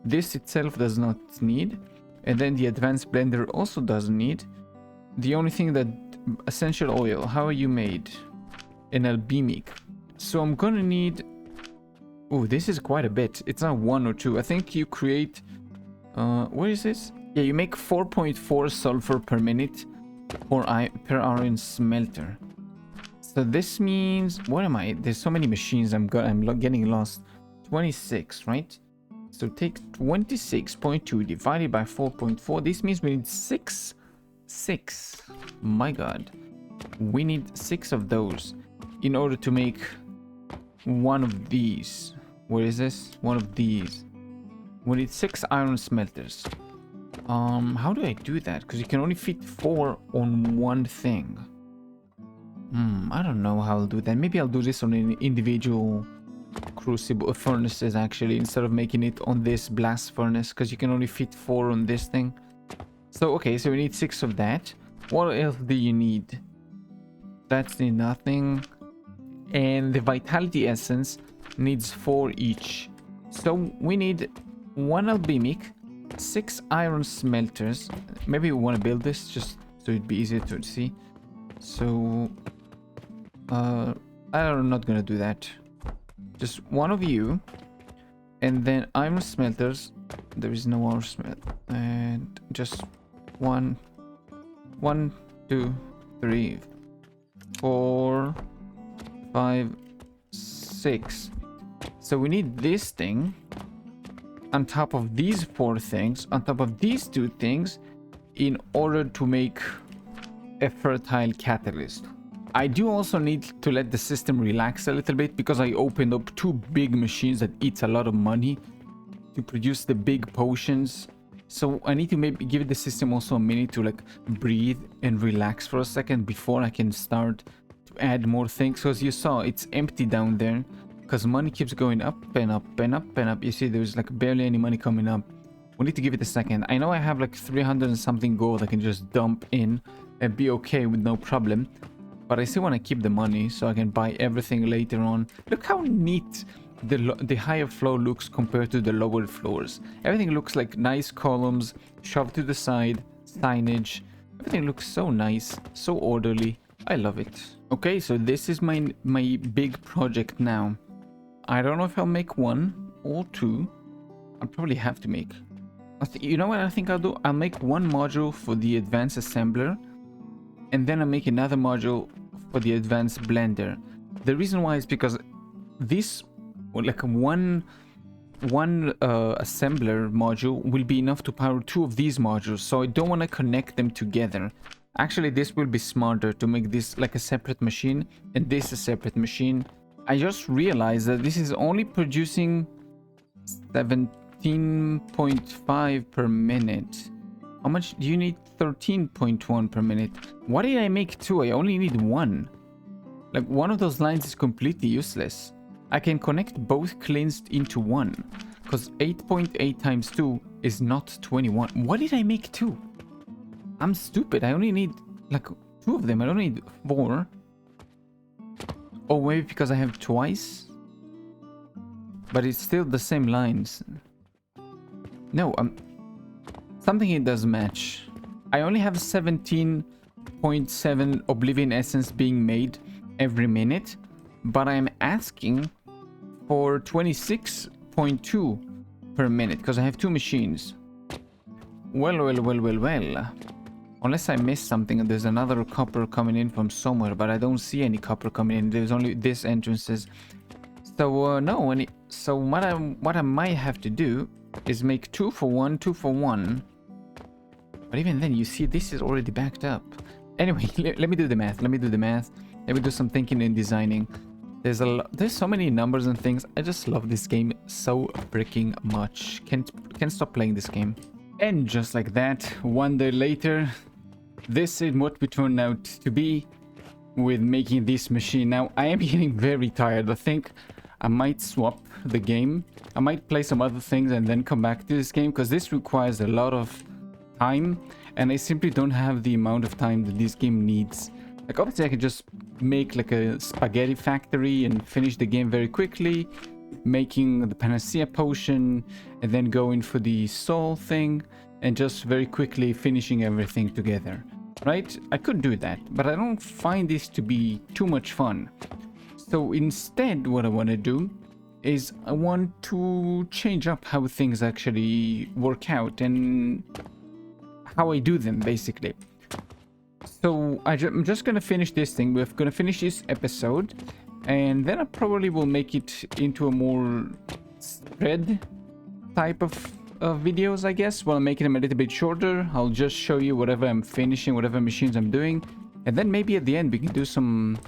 Speaker 1: This itself does not need. And then the advanced blender also doesn't need. The only thing that... Essential oil, how are you made? An albimic. So I'm gonna need... Oh, this is quite a bit. It's not 1 or 2. I think you create... what is this? Yeah, you make 4.4 sulfur per minute per iron smelter. So this means... What am I? There's so many machines, I'm getting lost. 26, right? So take 26.2 divided by 4.4. This means we need 6. 6. My god. We need 6 of those in order to make one of these. Where is this? One of these. We need 6 iron smelters. How do I do that? Because you can only fit 4 on one thing. I don't know how I'll do that. Maybe I'll do this on an individual crucible furnaces actually, instead of making it on this blast furnace, because you can only fit 4 on this thing. So okay, so we need 6 of that. What else do you need? That's nothing. And the vitality essence needs 4 each. So we need 1 albimic, 6 iron smelters. Maybe we want to build this just so it'd be easier to see. So I'm not gonna do that. Just 1 of you, and then iron smelters. There is no iron smelt, and just 1 1, 2, 3, 4, 5, 6. So we need this thing on top of these 4 things, on top of these 2 things, in order to make a fertile catalyst. I do also need to let the system relax a little bit because I opened up 2 big machines that eats a lot of money to produce the big potions. So I need to maybe give the system also a minute to like breathe and relax for a second before I can start to add more things. Because you saw it's empty down there because money keeps going up and up and up and up. You see there's like barely any money coming up. We need to give it a second. I know I have like 300 and something gold I can just dump in and be okay with no problem. But I still want to keep the money so I can buy everything later on. Look how neat the higher floor looks compared to the lower floors. Everything looks like nice columns shoved to the side, signage. Everything looks so nice, so orderly. I love it. Okay, so this is my big project now. I don't know if I'll make 1 or 2. I'll probably have to make. You know what I think I'll do? I'll make 1 module for the advanced assembler. And then I make another module for the advanced blender. The reason why is because this, like one assembler module will be enough to power 2 of these modules. So I don't want to connect them together. Actually, this will be smarter to make this like a separate machine and this a separate machine. I just realized that this is only producing 17.5 per minute. How much do you need? 13.1 per minute. Why did I make 2? I only need 1. Like, one of those lines is completely useless. I can connect both cleansed into 1. Because 8.8 times 2 is not 21. Why did I make 2? I'm stupid. I only need, like, 2 of them. I don't need 4. Or maybe because I have twice? But it's still the same lines. No, something it does match. I only have 17.7 Oblivion Essence being made every minute, but I'm asking for 26.2 per minute because I have 2 machines. Well. Unless I missed something and there's another copper coming in from somewhere, but I don't see any copper coming in. There's only this entrances. So no, so what I might have to do is make 2 for 1, 2 for 1. But even then, you see, this is already backed up. Anyway, let me do the math. Let me do some thinking and designing. There's so many numbers and things. I just love this game so freaking much. Can't stop playing this game. And just like that, 1 day later, this is what we turned out to be with making this machine. Now, I am getting very tired. I think I might swap the game. I might play some other things and then come back to this game because this requires a lot of time and I simply don't have the amount of time that this game needs. Like, obviously I could just make like a spaghetti factory and finish the game very quickly, making the panacea potion and then going for the soul thing and just very quickly finishing everything together, right? I could do that, but I don't find this to be too much fun. So instead, what I want to do is I want to change up how things actually work out and how I do them, basically. So I'm just gonna finish this thing. We're gonna finish this episode, and then I probably will make it into a more spread type of videos, I guess. Well, I'm making them a little bit shorter. I'll just show you whatever I'm finishing, whatever machines I'm doing, and then maybe at the end we can do some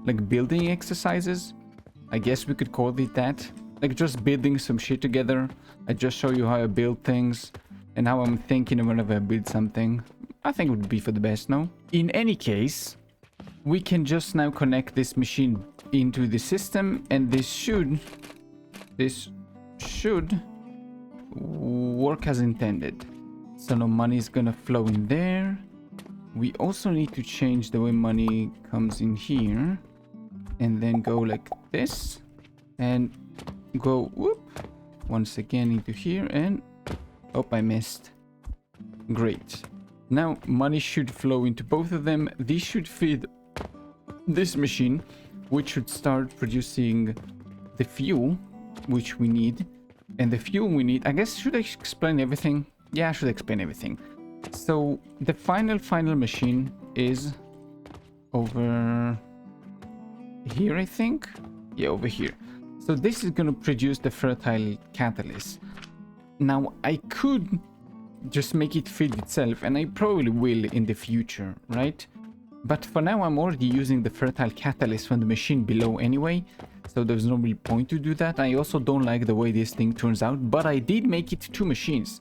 Speaker 1: like building exercises. I guess we could call it that. Like just building some shit together. I just show you how I build things and how I'm thinking whenever I build something. I think it would be for the best, no? In any case, we can just now connect this machine into the system, and this should work as intended. So no money is gonna flow in there. We also need to change the way money comes in here, and then go like this, and go whoop once again into here, and oh, I missed. Great. Now money should flow into both of them. These should feed this machine, which should start producing the fuel which we need. And the fuel we need, I guess, should I explain everything? Yeah, I should explain everything. So the final machine is over here, I think. Yeah, over here. So this is going to produce the fertile catalyst. Now I could just make it feed itself, and I probably will in the future, right? But for now I'm already using the fertile catalyst from the machine below anyway, so there's no real point to do that. I also don't like the way this thing turns out, but I did make it 2 machines.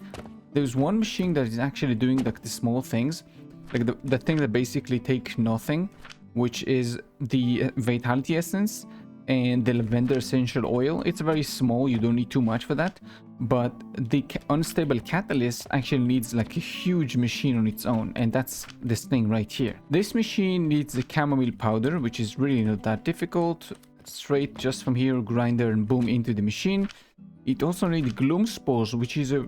Speaker 1: There's one machine that is actually doing like the small things, like the thing that basically take nothing, which is the vitality essence and the lavender essential oil. It's very small, you don't need too much for that, but the unstable catalyst actually needs like a huge machine on its own, and that's this thing right here. This machine needs the chamomile powder, which is really not that difficult. Straight just from here, grinder, and boom, into the machine. It also needs gloom spores, which is a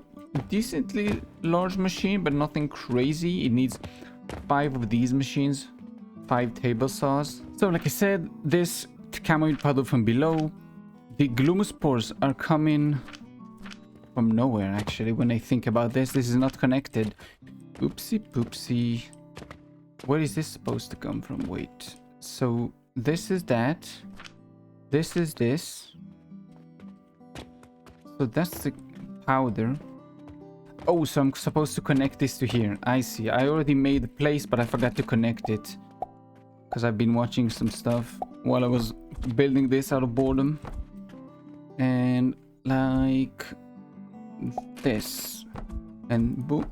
Speaker 1: decently large machine, but nothing crazy. It needs 5 of these machines, 5 table saws. So like I said, this chamomile powder from below. The gloom spores are coming from nowhere, actually. When I think about this is not connected. Oopsie poopsie. Where is this supposed to come from? Wait. So this is that. This is this. So that's the powder. Oh, so I'm supposed to connect this to here. I see. I already made the place, but I forgot to connect it. Because I've been watching some stuff while I was building this out of boredom. And like this. And boom.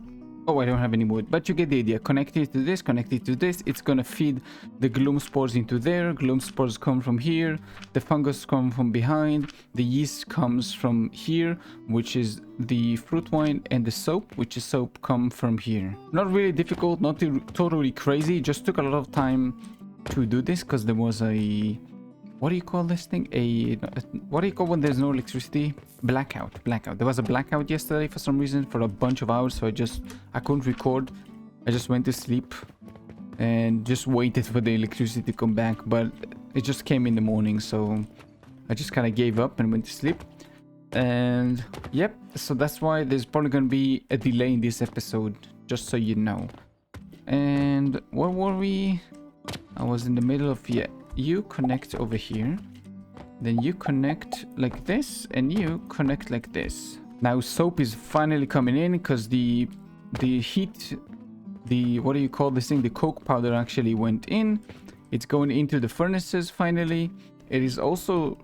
Speaker 1: Oh, I don't have any wood, but you get the idea. Connect it to this, connect it to this. It's gonna feed the gloom spores into there. Gloom spores come from here. The fungus come from behind. The yeast comes from here, which is the fruit wine, and the soap, which is soap, come from here. Not really difficult, not totally crazy. Just took a lot of time to do this because there was a... What do you call this thing? What do you call when there's no electricity? Blackout. There was a blackout yesterday for some reason for a bunch of hours, so I couldn't record. I just went to sleep and just waited for the electricity to come back, but it just came in the morning, so I just kind of gave up and went to sleep. And yep, so that's why there's probably gonna be a delay in this episode, just so you know. And where were we? I was in the middle of... Yeah. You connect over here, then you connect like this, and you connect like this. Now soap is finally coming in because the heat, what do you call this thing, the coke powder actually went in. It's going into the furnaces finally. It is also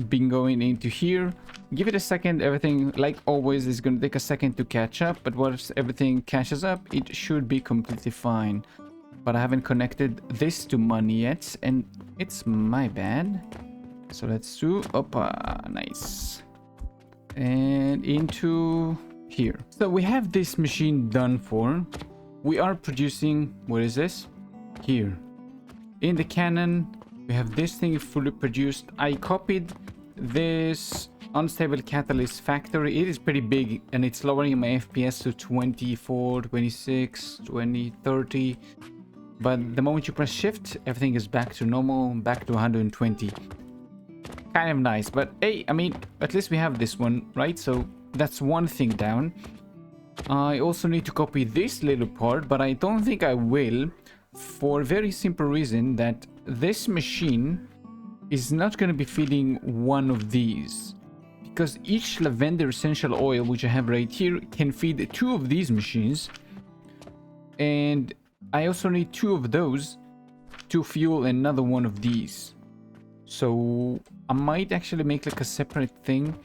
Speaker 1: been going into here. Give it a second. Everything, like always, is going to take a second to catch up, but once everything catches up, it should be completely fine. But I haven't connected this to money yet, and it's my bad. So let's do... Opa, nice. And into here. So we have this machine done for. We are producing... Where is this? Here. In the cannon, we have this thing fully produced. I copied this unstable catalyst factory. It is pretty big, and it's lowering my FPS to 24, 26, 20, 30... But the moment you press shift, everything is back to normal, back to 120. Kind of nice, but hey, I mean, at least we have this one, right? So that's one thing down. I also need to copy this little part, but I don't think I will, for a very simple reason that this machine is not going to be feeding one of these. Because each lavender essential oil, which I have right here, can feed 2 of these machines. And I also need 2 of those to fuel another one of these. So I might actually make like a separate thing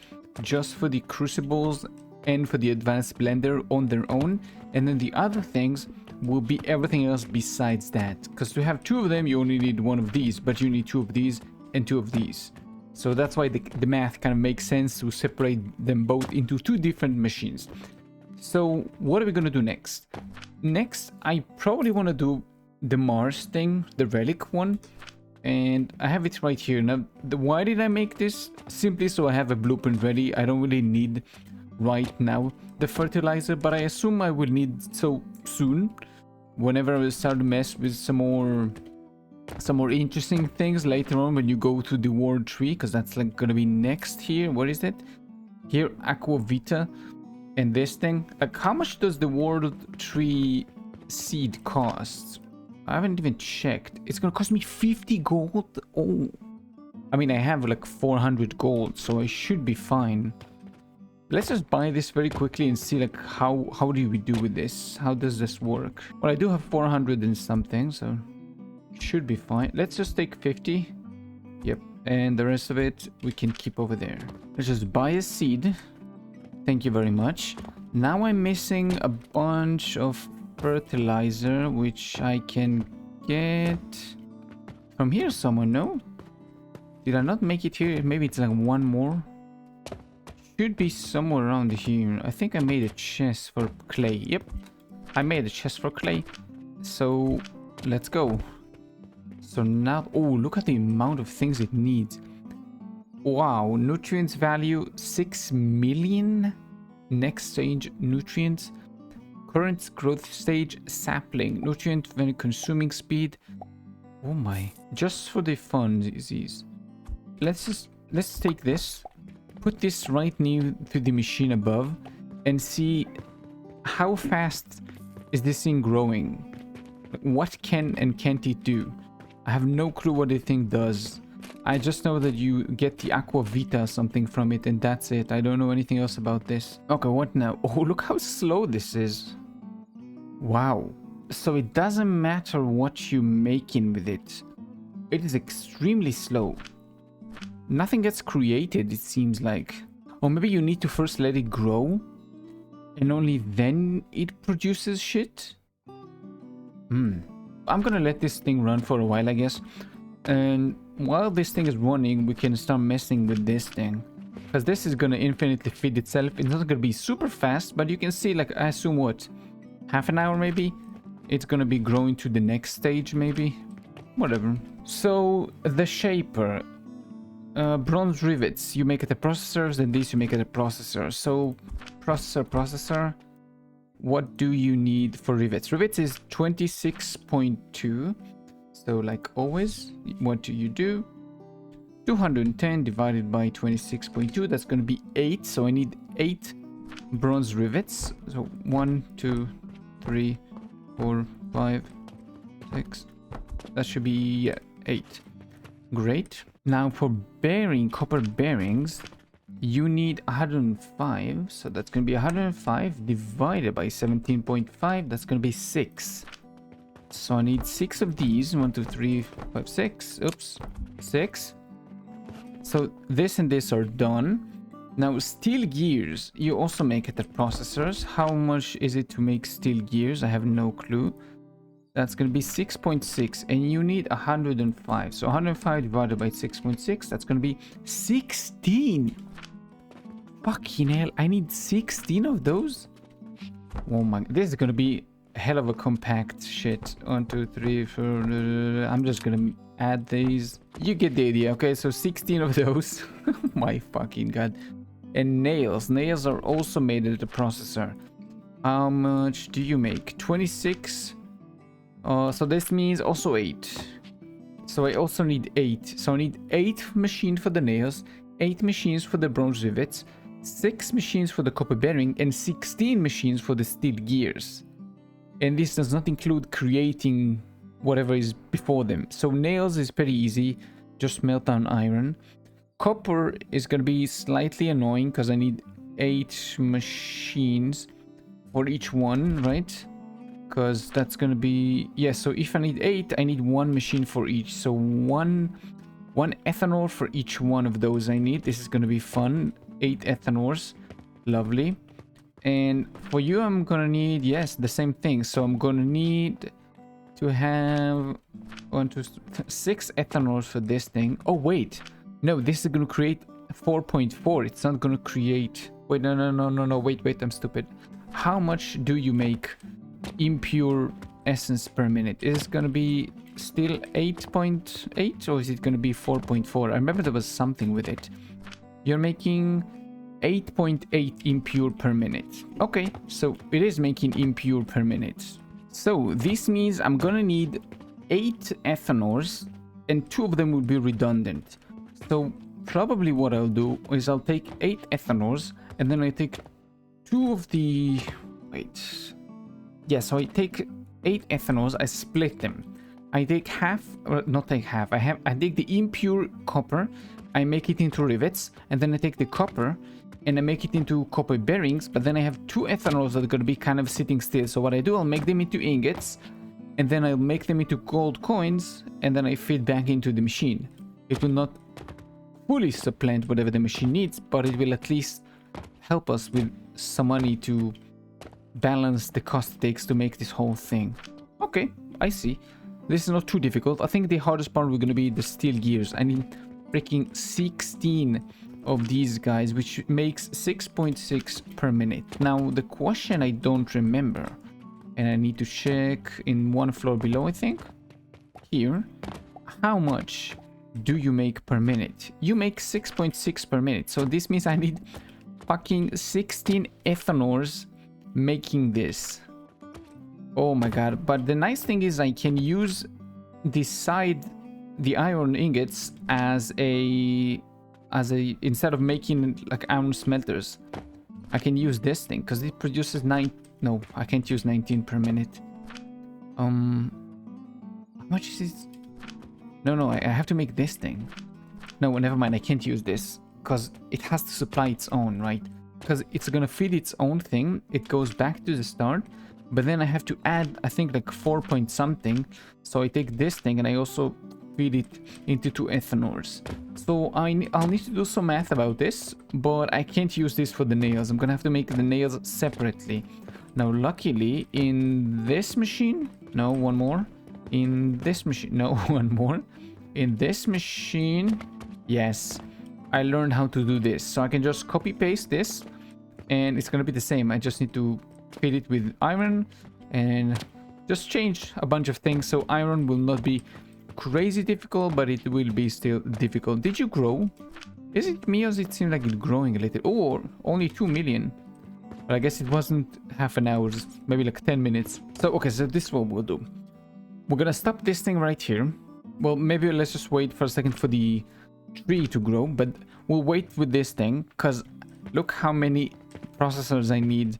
Speaker 1: just for the crucibles and for the advanced blender on their own. And then the other things will be everything else besides that. Because to have 2 of them, you only need 1 of these, but you need 2 of these and 2 of these. So that's why the math kind of makes sense to separate them both into 2 different machines. So what are we going to do next? Next, I probably want to do the Mars thing, the relic one. And I have it right here. Now, why did I make this? Simply so I have a blueprint ready. I don't really need right now the fertilizer, but I assume I will need so soon. Whenever I will start to mess with some more interesting things later on when you go to the world tree, because that's like going to be next here. What is it? Here, Aqua Vita. And this thing, like, how much does the world tree seed cost? I haven't even checked. It's gonna cost me 50 gold. Oh, I mean, I have like 400 gold, so I should be fine. Let's just buy this very quickly and see like how do we do with this? How does this work? Well, I do have 400 and something, so it should be fine. Let's just take 50. Yep, and the rest of it we can keep over there. Let's just buy a seed. Thank you very much. Now I'm missing a bunch of fertilizer, which I can get from here somewhere, no? Did I not make it here? Maybe it's like one more. Should be somewhere around here. I think I made a chest for clay. Yep, I made a chest for clay. So let's go. So now, oh, look at the amount of things it needs. Wow, nutrients value 6 million. Next stage, nutrients. Current growth stage, sapling. Nutrient when consuming speed. Oh my. Just for the fun, these. Let's take this. Put this right near to the machine above. And see how fast is this thing growing. What can and can't it do? I have no clue what the thing does. I just know that you get the aqua vita something from it, and that's it. I don't know anything else about this. Okay, what now? Oh, look how slow this is. Wow. So it doesn't matter what you're making with it. It is extremely slow. Nothing gets created, it seems like. Or maybe you need to first let it grow, and only then it produces shit? I'm gonna let this thing run for a while, I guess. And while this thing is running, we can start messing with this thing. Because this is gonna infinitely feed itself. It's not gonna be super fast, but you can see, like, I assume what? Half an hour maybe? It's gonna be growing to the next stage maybe? Whatever. So, the shaper. Bronze rivets. You make it a processor, and these you make it a processor. So, processor. What do you need for rivets? Rivets is 26.2. So like always, what do you do? 210 divided by 26.2, that's going to be 8. So I need 8 bronze rivets. So 1, 2, 3, 4, 5, 6. That should be 8. Great. Now for bearing, copper bearings, you need 105. So that's going to be 105 divided by 17.5. That's going to be 6. So I need 6 of these. 1, 2, 3, 5, 6. Oops. 6. So this and this are done. Now steel gears. You also make it at processors. How much is it to make steel gears? I have no clue. That's going to be 6.6. And you need 105. So 105 divided by 6.6. That's going to be 16. Fucking hell. I need 16 of those? Oh my. This is going to be hell of a compact shit. 1, 2, 3, 4. I'm just gonna add these. You get the idea. Okay, so 16 of those. My fucking god. And nails are also made at the processor. How much do you make? 26. So this means also 8. So I also need 8. So I need 8 machines for the nails, 8 machines for the bronze rivets, 6 machines for the copper bearing, and 16 machines for the steel gears. And this does not include creating whatever is before them. So nails is pretty easy. Just melt down iron. Copper is going to be slightly annoying because I need 8 machines for each one, right? Because that's going to be... Yeah, so if I need 8, I need 1 machine for each. So one ethanol for each one of those I need. This is going to be fun. 8 ethanors. Lovely. And for you, I'm gonna need, yes, the same thing. So I'm gonna need to have 1, 2, 6 ethanols for this thing. Oh wait, no, this is gonna create 4.4. It's not gonna create. Wait, no. Wait, I'm stupid. How much do you make impure essence per minute? Is it gonna be still 8.8 or is it gonna be 4.4? I remember there was something with it. You're making 8.8 impure per minute. Okay, so it is making impure per minute. So this means I'm gonna need 8 ethanors and 2 of them will be redundant. So probably what I'll do is I'll take 8 ethanors and then I take 2 of the... Wait. Yeah, so I take 8 ethanols, I split them. I take half, or not take half, I take the impure copper, I make it into rivets, and then I take the copper, and I make it into copper bearings, but then I have 2 ethanols that are going to be kind of sitting still. So what I do, I'll make them into ingots, and then I'll make them into gold coins, and then I feed back into the machine. It will not fully supplant whatever the machine needs, but it will at least help us with some money to balance the cost it takes to make this whole thing. Okay, I see. This is not too difficult. I think the hardest part will going to be the steel gears. I need freaking 16 of these guys, which makes 6.6 per minute. Now, the question I don't remember, and I need to check in one floor below, I think. Here, how much do you make per minute? You make 6.6 per minute. So this means I need fucking 16 ethanols making this. Oh my god. But the nice thing is I can use the iron ingots as a instead of making like iron smelters, I can use this thing because it produces 9. No, I can't use 19 per minute. How much is it? No, I have to make this thing. No, never mind, I can't use this because it has to supply its own, right? Because it's gonna feed its own thing. It goes back to the start, but then I have to add, I think, like 4 point something. So I take this thing and I also feed it into 2 ethanols. So I'll need to do some math about this, but I can't use this for the nails. I'm gonna have to make the nails separately. Now, luckily, in this machine, no, one more. In this machine, no, one more. In this machine, yes, I learned how to do this. So I can just copy paste this and it's gonna be the same. I just need to feed it with iron and just change a bunch of things. So iron will not be crazy difficult, but it will be still difficult. Did you grow? Is it me or does it seem like it's growing a little? Oh, only 2 million. But I guess it wasn't half an hour, maybe like 10 minutes. So, okay, so this is what we'll do. We're gonna stop this thing right here. Well, maybe let's just wait for a second for the tree to grow, but we'll wait with this thing because look how many processors I need.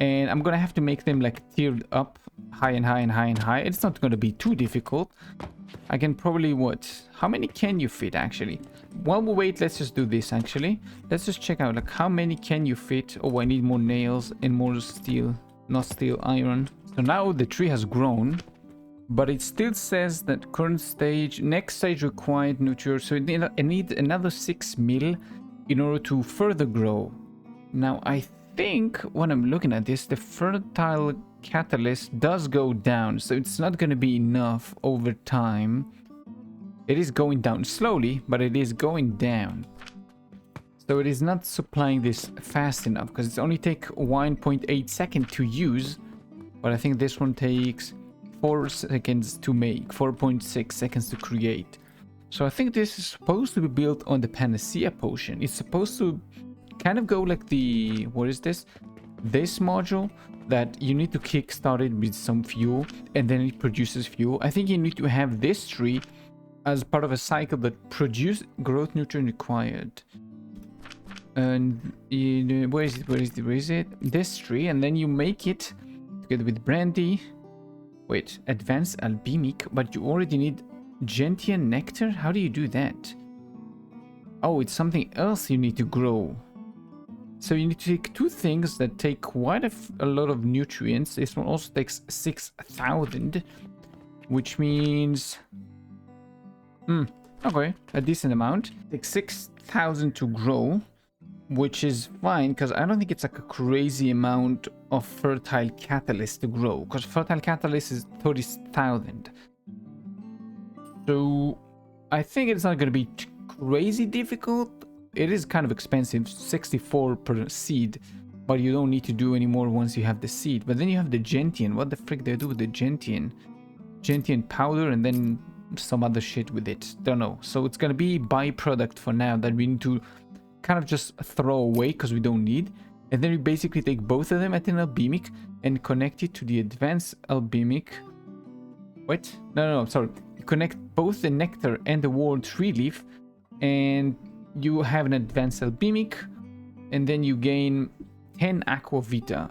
Speaker 1: And I'm gonna have to make them like tiered up high and high and high and high. It's not gonna be too difficult. I can probably, what? How many can you fit actually? While we wait, let's just do this actually. Let's just check out like how many can you fit. Oh, I need more nails and more steel, not steel, iron. So now the tree has grown, but it still says that current stage, next stage required nutrients. So I need another 6 mil in order to further grow. Now I think when I'm looking at this, the fertile catalyst does go down, so it's not going to be enough over time. It is going down slowly, but it is going down. So it is not supplying this fast enough because it's only take 1.8 seconds to use, but I think this one takes 4 seconds to make, 4.6 seconds to create. So I think this is supposed to be built on the Panacea potion. It's supposed to kind of go like the, what is this? This module that you need to kickstart it with some fuel and then it produces fuel. I think you need to have this tree as part of a cycle that produce growth nutrient required. And where is it? This tree, and then you make it together with brandy. Wait, advanced albimic, but you already need gentian nectar? How do you do that? Oh, it's something else you need to grow. So you need to take 2 things that take quite a lot of nutrients. This one also takes 6,000, which means... okay, a decent amount. It takes 6,000 to grow, which is fine, because I don't think it's like a crazy amount of fertile catalyst to grow, because fertile catalyst is 30,000. So I think it's not going to be crazy difficult. It is kind of expensive, 64 per seed, but you don't need to do any more once you have the seed. But then you have the gentian. What the frick do I do with the gentian? Gentian powder and then some other shit with it. Don't know. So it's gonna be byproduct for now that we need to kind of just throw away because we don't need. And then we basically take both of them at an albimic and connect it to the advanced albimic. What? No, sorry. You connect both the nectar and the world tree leaf, and you have an advanced albimic, and then you gain 10 aqua vita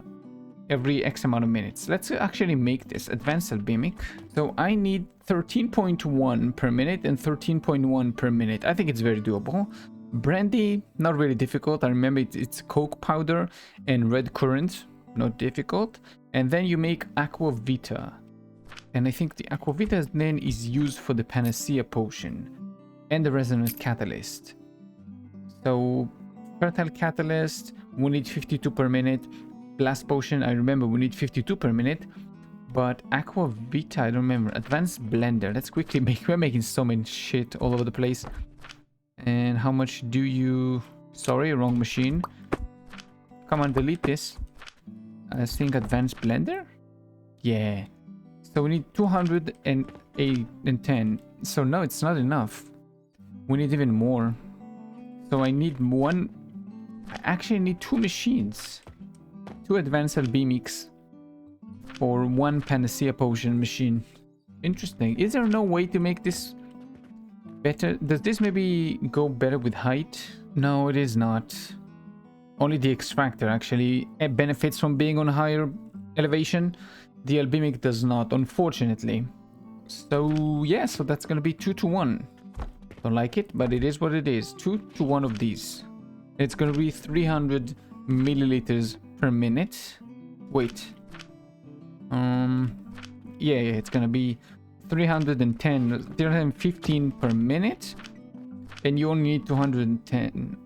Speaker 1: every X amount of minutes. Let's actually make this advanced albumic. So I need 13.1 per minute and 13.1 per minute. I think it's very doable. Brandy, not really difficult. I remember it's coke powder and red currant, not difficult. And then you make aqua vita. And I think the aqua vita then is used for the panacea potion and the resonant catalyst. So fertile catalyst, we need 52 per minute. Blast potion, I remember we need 52 per minute. But aqua vita, I don't remember. Advanced blender, let's quickly make. We're making so many shit all over the place. And how much do you... Sorry, wrong machine. Come on, delete this. I think advanced blender? Yeah. So we need 208 and 10. So no, it's not enough. We need even more. So I need one... I actually need 2 machines. 2 advanced albumics. Or 1 panacea potion machine. Interesting. Is there no way to make this better? Does this maybe go better with height? No, it is not. Only the extractor actually benefits from being on higher elevation. The albumic does not, unfortunately. So yeah, so that's gonna be 2 to 1. Don't like it, but it is what it is. 2 to 1 of these. It's gonna be 300 milliliters per minute. Wait. Yeah, it's gonna be 315 per minute, and you only need 210.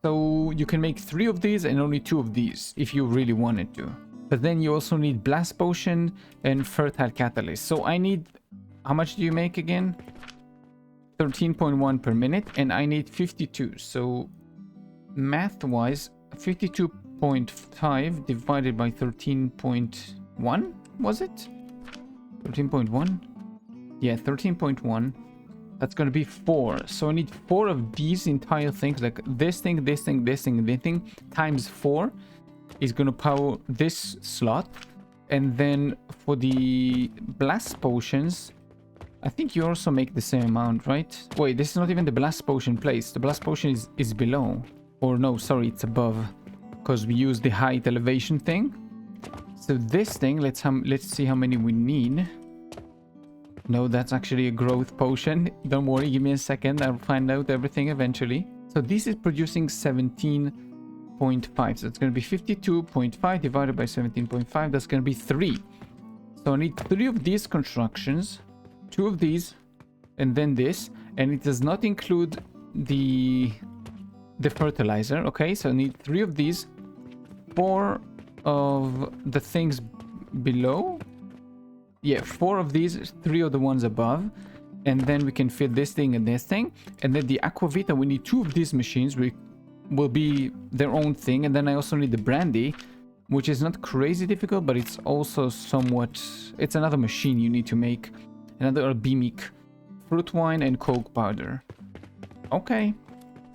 Speaker 1: So you can make 3 of these and only 2 of these if you really wanted to. But then you also need blast potion and fertile catalyst. So I need, how much do you make again? 13.1 per minute, and I need 52. So math wise, 52.5 divided by 13.1, was it? 13.1? Yeah, 13.1. That's gonna be 4. So I need 4 of these entire things, like this thing, this thing, this thing, this thing, times 4 is gonna power this slot. And then for the blast potions, I think you also make the same amount, right? Wait, this is not even the blast potion place. The blast potion is below. Or no, sorry, it's above. Because we use the height elevation thing. So this thing, let's see how many we need. No, that's actually a growth potion. Don't worry, give me a second. I'll find out everything eventually. So this is producing 17.5. So it's going to be 52.5 divided by 17.5. That's going to be 3. So I need 3 of these constructions. 2 of these. And then this. And it does not include the fertilizer. Okay, so I need 3 of these. 4 of the things below. Yeah, 4 of these, 3 of the ones above. And then we can fit this thing and this thing. And then the aquavita, we need 2 of these machines. We will be their own thing. And then I also need the brandy, which is not crazy difficult, but it's also somewhat... It's another machine you need to make. Another albumic. Fruit wine and coke powder. Okay.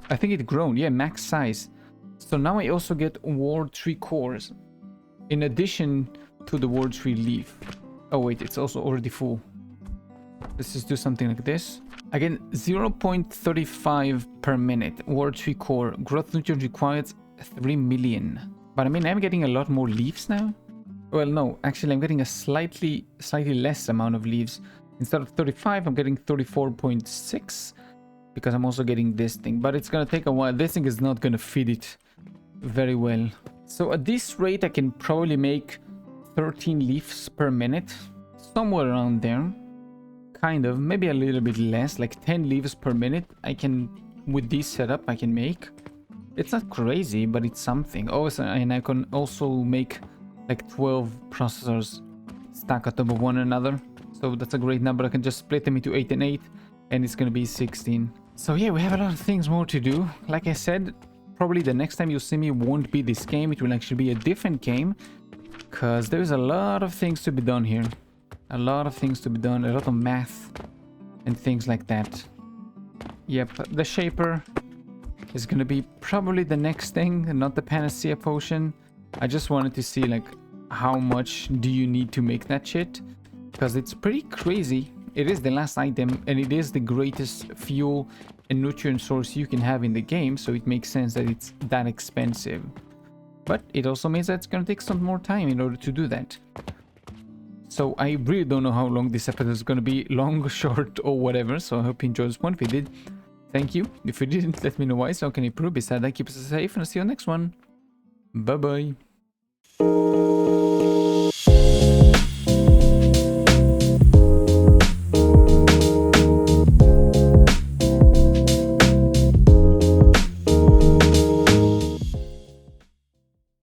Speaker 1: I think it's grown. Yeah, max size. So now I also get ward 3 cores. In addition to the ward 3 leaf. Oh wait, it's also already full. Let's just do something like this. Again, 0.35 per minute. Ward 3 core. Growth nutrient required 3 million. But I mean, I'm getting a lot more leaves now. Well, no, actually I'm getting a slightly less amount of leaves. Instead of 35, I'm getting 34.6. Because I'm also getting this thing. But it's gonna take a while. This thing is not gonna feed it very well. So at this rate, I can probably make 13 leaves per minute. Somewhere around there. Kind of. Maybe a little bit less. Like 10 leaves per minute. I can, with this setup, I can make. It's not crazy, but it's something. Oh, and I can also make like 12 processors stack on top of one another. So that's a great number. I can just split them into 8 and 8. And it's gonna be 16. So yeah, we have a lot of things more to do. Like I said, probably the next time you see me won't be this game. It will actually be a different game. Because there's a lot of things to be done here. A lot of things to be done. A lot of math. And things like that. Yep, the shaper is gonna be probably the next thing. Not the panacea potion. I just wanted to see like how much do you need to make that shit. Because it's pretty crazy. It is the last item, and it is the greatest fuel and nutrient source you can have in the game, so it makes sense that it's that expensive. But it also means that it's gonna take some more time in order to do that. So I really don't know how long this episode is gonna be, long, short, or whatever. So I hope you enjoyed this one. If you did, thank you. If you didn't, let me know why, so I can improve. Besides that, keep us safe, and I'll see you next one. Bye bye.